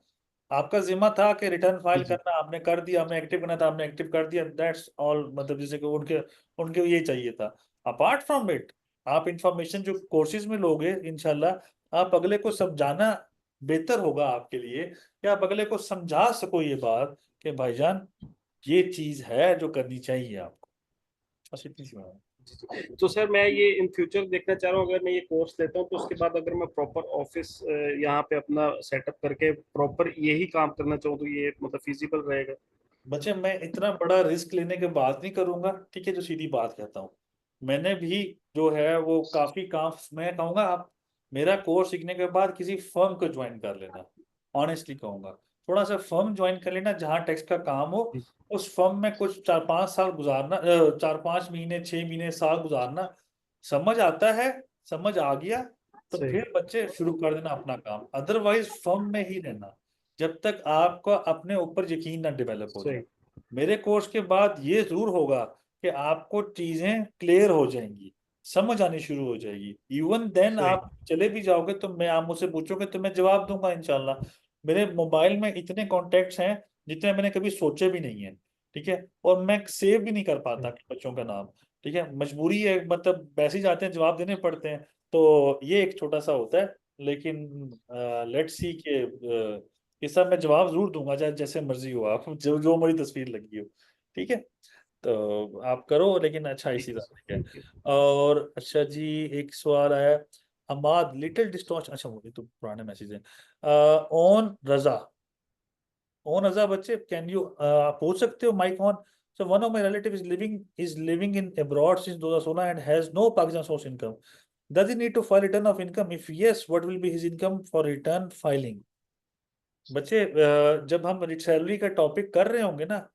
आपका जिम्मा था कि रिटर्न जी फाइल जी। करना, आपने कर दिया, हमें एक्टिव करना था, आपने एक्टिव कर दिया, दैट्स ऑल। मतलब जैसे कि उनके उनके ये चाहिए था। अपार्ट फ्रॉम इट, आप इंफॉर्मेशन जो कोर्सेज में लोगे इंशाल्लाह, आप अगले को समझाना बेहतर होगा आपके लिए, कि आप अगले को समझा सको ये बात कि भाईजान ये चीज है जो करनी चाहिए आपको। बस इतनी सी बात है। जी, जी। तो सर मैं ये इन फ्यूचर देखना चाह रहा हूँ, अगर मैं ये कोर्स लेता हूँ तो उसके बाद अगर मैं प्रॉपर ऑफिस यहाँ पे अपना सेटअप करके प्रॉपर यही काम करना चाहूँ, तो ये मतलब फिजिबल रहेगा? बच्चे, मैं इतना बड़ा रिस्क लेने के बात नहीं करूंगा। ठीक है, जो सीधी बात कहता हूँ, मैंने भी जो है वो काफी काम, मैं कहूंगा आप मेरा कोर्स सीखने के बाद किसी फर्म को ज्वाइन कर लेना। ऑनेस्टली कहूंगा, थोड़ा सा फर्म ज्वाइन कर लेना जहाँ टैक्स का काम हो। जी, उस फर्म में कुछ 4-5 साल गुजारना, 4-5 महीने 6 महीने साल गुजारना, समझ आता है, समझ आ गया तो सही फिर बच्चे शुरू कर देना अपना काम। अदरवाइज फर्म में ही रहना जब तक आपका अपने ऊपर यकीन ना डेवलप हो जाए। सही। मेरे कोर्स के बाद ये जरूर होगा कि आपको चीजें क्लियर हो जाएंगी, समझ आनी शुरू हो जाएगी। इवन देन सही। आप चले भी जाओगे तो मैं, आप मुझसे पूछोगे तो मैं जवाब दूंगा इंशाल्लाह। मेरे मोबाइल में इतने कॉन्टेक्ट्स हैं जितने मैंने कभी सोचे भी नहीं है। ठीक है, और मैं सेव भी नहीं कर पाता सही। अपने बच्चों का नाम। ठीक है, मजबूरी है, मतलब वैसे ही जाते हैं, जवाब देने पड़ते हैं। तो ये एक छोटा सा होता है, लेकिन लेट्स सी के इसका मैं जवाब जरूर दूंगा, चाहे जैसे मर्जी हो, आप जो जो मेरी तस्वीर लगी हो, ठीक है। तो आप करो, लेकिन अच्छा इसी तरह ठीक है। और अच्छा जी, एक सवाल आया, अमाद लिटिल डिस्टॉर्च, अच्छा वो तो पुराने मैसेज हैं। ओन रजा बच्चे, कैन यू पूछ सकते हो, mic on. So one of my relative is living in abroad since 2016 and has no Pakistan source income, does he need to file return of income, if yes what will be his income for return filing. बच्चे जब हम salary का topic कर रहे होंगे ना,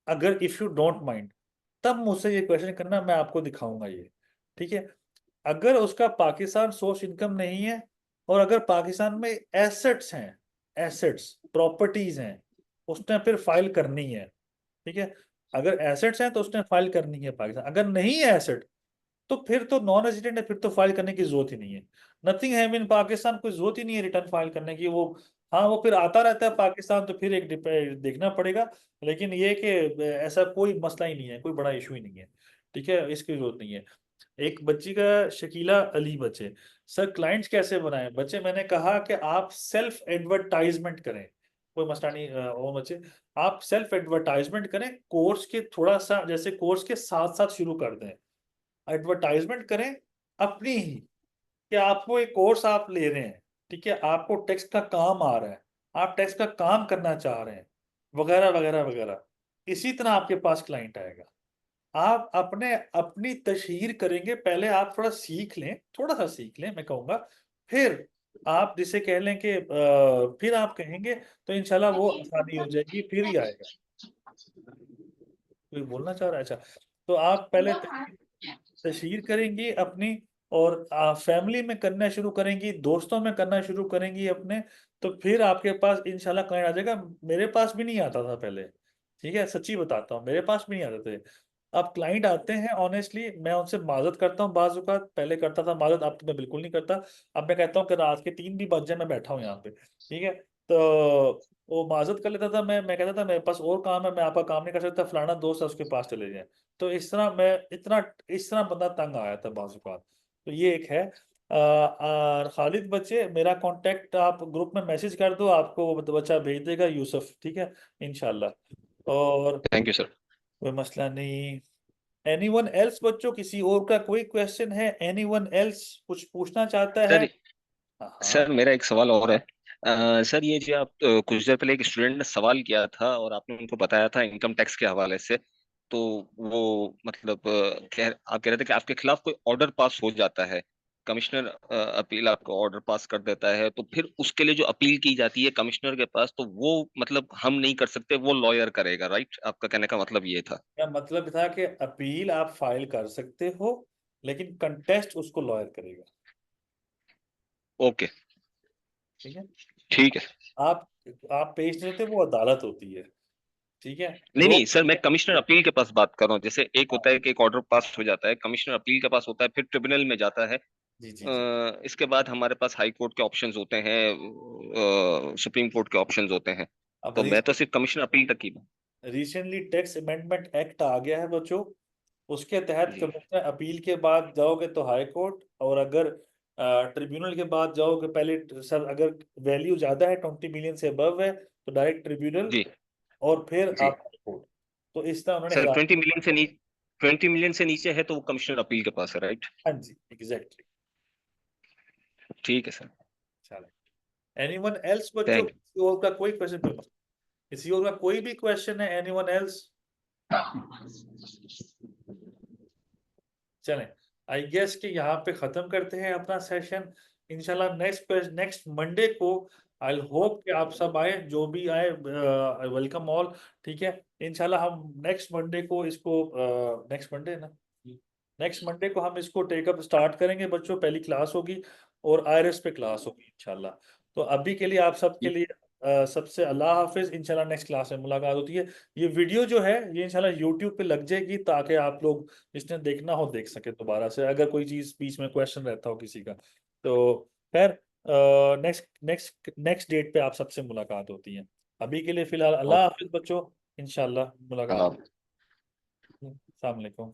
अगर if you don't mind, तब मुझसे ये क्वेश्चन करना, मैं आपको दिखाऊंगा ये, ठीक है। अगर उसका पाकिस्तान सोर्स इनकम नहीं है, और अगर पाकिस्तान में एसेट्स हैं, एसेट्स प्रॉपर्टीज हैं, उसने फिर फाइल करनी है, ठीक है। अगर एसेट्स हैं तो उसने फाइल करनी है पाकिस्तान, अगर नहीं है एसेट तो फिर तो नॉन रेजिडेंट है, फिर तो फाइल करने की जरूरत ही नहीं है। नथिंग है इन पाकिस्तान, कोई जरूरत ही नहीं है रिटर्न फाइल करने की। वो हाँ, वो फिर आता रहता है पाकिस्तान, तो फिर एक देखना पड़ेगा। लेकिन ये कि ऐसा कोई मसला ही नहीं है, कोई बड़ा इशू ही नहीं है, ठीक है, इसकी जरूरत नहीं है। एक बच्ची का शकीला अली बच्चे, सर क्लाइंट्स कैसे बनाएं बच्चे, मैंने कहा कि आप सेल्फ एडवर्टाइजमेंट करें, कोई मसला नहीं। वो बच्चे आप सेल्फ एडवर्टाइजमेंट करें, कोर्स के थोड़ा सा जैसे कोर्स के साथ साथ शुरू कर दें, एडवर्टाइजमेंट करें अपनी ही, कि आपको एक कोर्स आप ले रहे हैं, ठीक है, आपको टैक्स का काम आ रहा है, आप टैक्स का काम करना चाह रहे हैं, वगैरह वगैरह वगैरह। इसी तरह आपके पास क्लाइंट आएगा। आप अपने अपनी तशहीर करेंगे, पहले आप थोड़ा सीख लें, थोड़ा सा सीख लें मैं कहूँगा, फिर आप जिसे कह लें कि फिर आप कहेंगे तो इंशाल्लाह वो आसानी हो जाएगी, फिर ही आएगा। कोई बोलना चाह रहा है? अच्छा, तो आप पहले तशहीर करेंगी अपनी, और फैमिली में करना शुरू करेंगी, दोस्तों में करना शुरू करेंगी अपने, तो फिर आपके पास इंशाल्लाह क्लाइंट आ जाएगा। मेरे पास भी नहीं आता था पहले, ठीक है, सच्ची बताता हूँ, मेरे पास भी नहीं आते थे। अब क्लाइंट आते हैं, ऑनेस्टली मैं उनसे माजत करता हूँ, बाज़ औक़ात पहले करता था माजत, अब तो मैं बिल्कुल नहीं करता। अब मैं कहता हूँ कि रात के 3 भी बज जाए, मैं बैठा हूँ यहाँ पे, ठीक है। तो वो माजत कर लेता था, मैं कहता था मेरे पास और काम है, मैं आपका काम नहीं कर सकता, फलाना दोस्त है उसके पास चले जाए। तो इस तरह मैं इस तरह बंदा तंग आया था बाज़ औक़ात। तो ये एक है। खालिद बच्चे, मेरा कांटेक्ट आप ग्रुप में मैसेज कर दो, आपको वो बच्चा भेज देगा, यूसुफ, ठीक है, इंशाल्लाह। और थैंक यू सर। कोई मसला नहीं। एनीवन एल्स बच्चों, किसी और का कोई क्वेश्चन है? एनीवन एल्स कुछ पूछना चाहता है? सर हाँ हाँ। सर मेरा एक सवाल और है। सर ये जो आप कुछ देर पहले एक स्टूडेंट ने सवाल किया था और आपने उनको बताया था इनकम टैक्स के हवाले से, तो वो मतलब आप कह रहे थे कि आपके खिलाफ कोई ऑर्डर पास हो जाता है, कमिश्नर अपील आपको ऑर्डर पास कर देता है, तो फिर उसके लिए जो अपील की जाती है कमिश्नर के पास, तो वो मतलब हम नहीं कर सकते, वो लॉयर करेगा, राइट? आपका कहने का मतलब ये था? क्या मतलब था कि अपील आप फाइल कर सकते हो, लेकिन कंटेस्ट उसको लॉयर करेगा, ओके, ठीक है। ठीक है। आप आप पेश नहीं होते, वो अदालत होती है, ठीक है। नहीं दो नहीं सर, मैं कमिश्नर अपील के पास बात कर रहा हूँ। जैसे एक होता है कि एक ऑर्डर पास हो जाता है, कमिश्नर अपील के पास होता है, फिर ट्रिब्यूनल में जाता है। जी जी जी। इसके बाद हमारे पास हाई कोर्ट के ऑप्शंस होते हैं, सुप्रीम कोर्ट के ऑप्शंस होते हैं। अब तो मैं तो सिर्फ कमिश्नर अपील तक ही। रिसेंटली टैक्स अमेंडमेंट एक्ट आ गया है बच्चों, उसके तहत जी कमिश्नर अपील के बाद जाओगे तो हाई कोर्ट, और अगर ट्रिब्यूनल के बाद जाओगे, पहले सर अगर वैल्यू ज्यादा है 20 मिलियन से अबव है तो डायरेक्ट ट्रिब्यूनल, जी और फिर जी। आप हाई कोर्ट। तो इस तरह उन्होंने सर हिदायत। 20 मिलियन से नीचे है तो वो कमिश्नर अपील के पास है, राइट? हाँ जी, एग्जैक्टली। ठीक है सर। चलो, एनीवन एल्स बच्चों, थैंक किसी और का कोई क्वेश्चन? किसी और का कोई भी क्वेश्चन है? Anyone else? चलें, आई गेस कि यहाँ पे खत्म करते हैं अपना सेशन। इंशाल्लाह नेक्स्ट मंडे को आई होप कि आप सब आए, जो भी आए, वेलकम ऑल, ठीक है। इंशाल्लाह हम नेक्स्ट मंडे को इसको, नेक्स्ट मंडे ना, नेक्स्ट मंडे को हम इसको टेकअप स्टार्ट करेंगे बच्चों, पहली क्लास होगी और आईआरएस पे क्लास होगी इंशाल्लाह। तो अभी के लिए आप सबके लिए सबसे अल्लाह हाफिज, इंशाल्लाह नेक्स्ट क्लास में मुलाकात होती है। ये वीडियो जो है ये इंशाल्लाह यूट्यूब पे लग जाएगी, ताकि आप लोग जिसने देखना हो देख सके दोबारा से, अगर कोई चीज़ बीच में क्वेश्चन रहता हो किसी का। तो खैर, नेक्स्ट नेक्स्ट नेक्स्ट डेट पे आप सबसे मुलाकात होती है। अभी के लिए फिलहाल अल्लाह ओके। हाफिज बच्चों, इंशाल्लाह मुलाकात। अस्सलाम वालेकुम।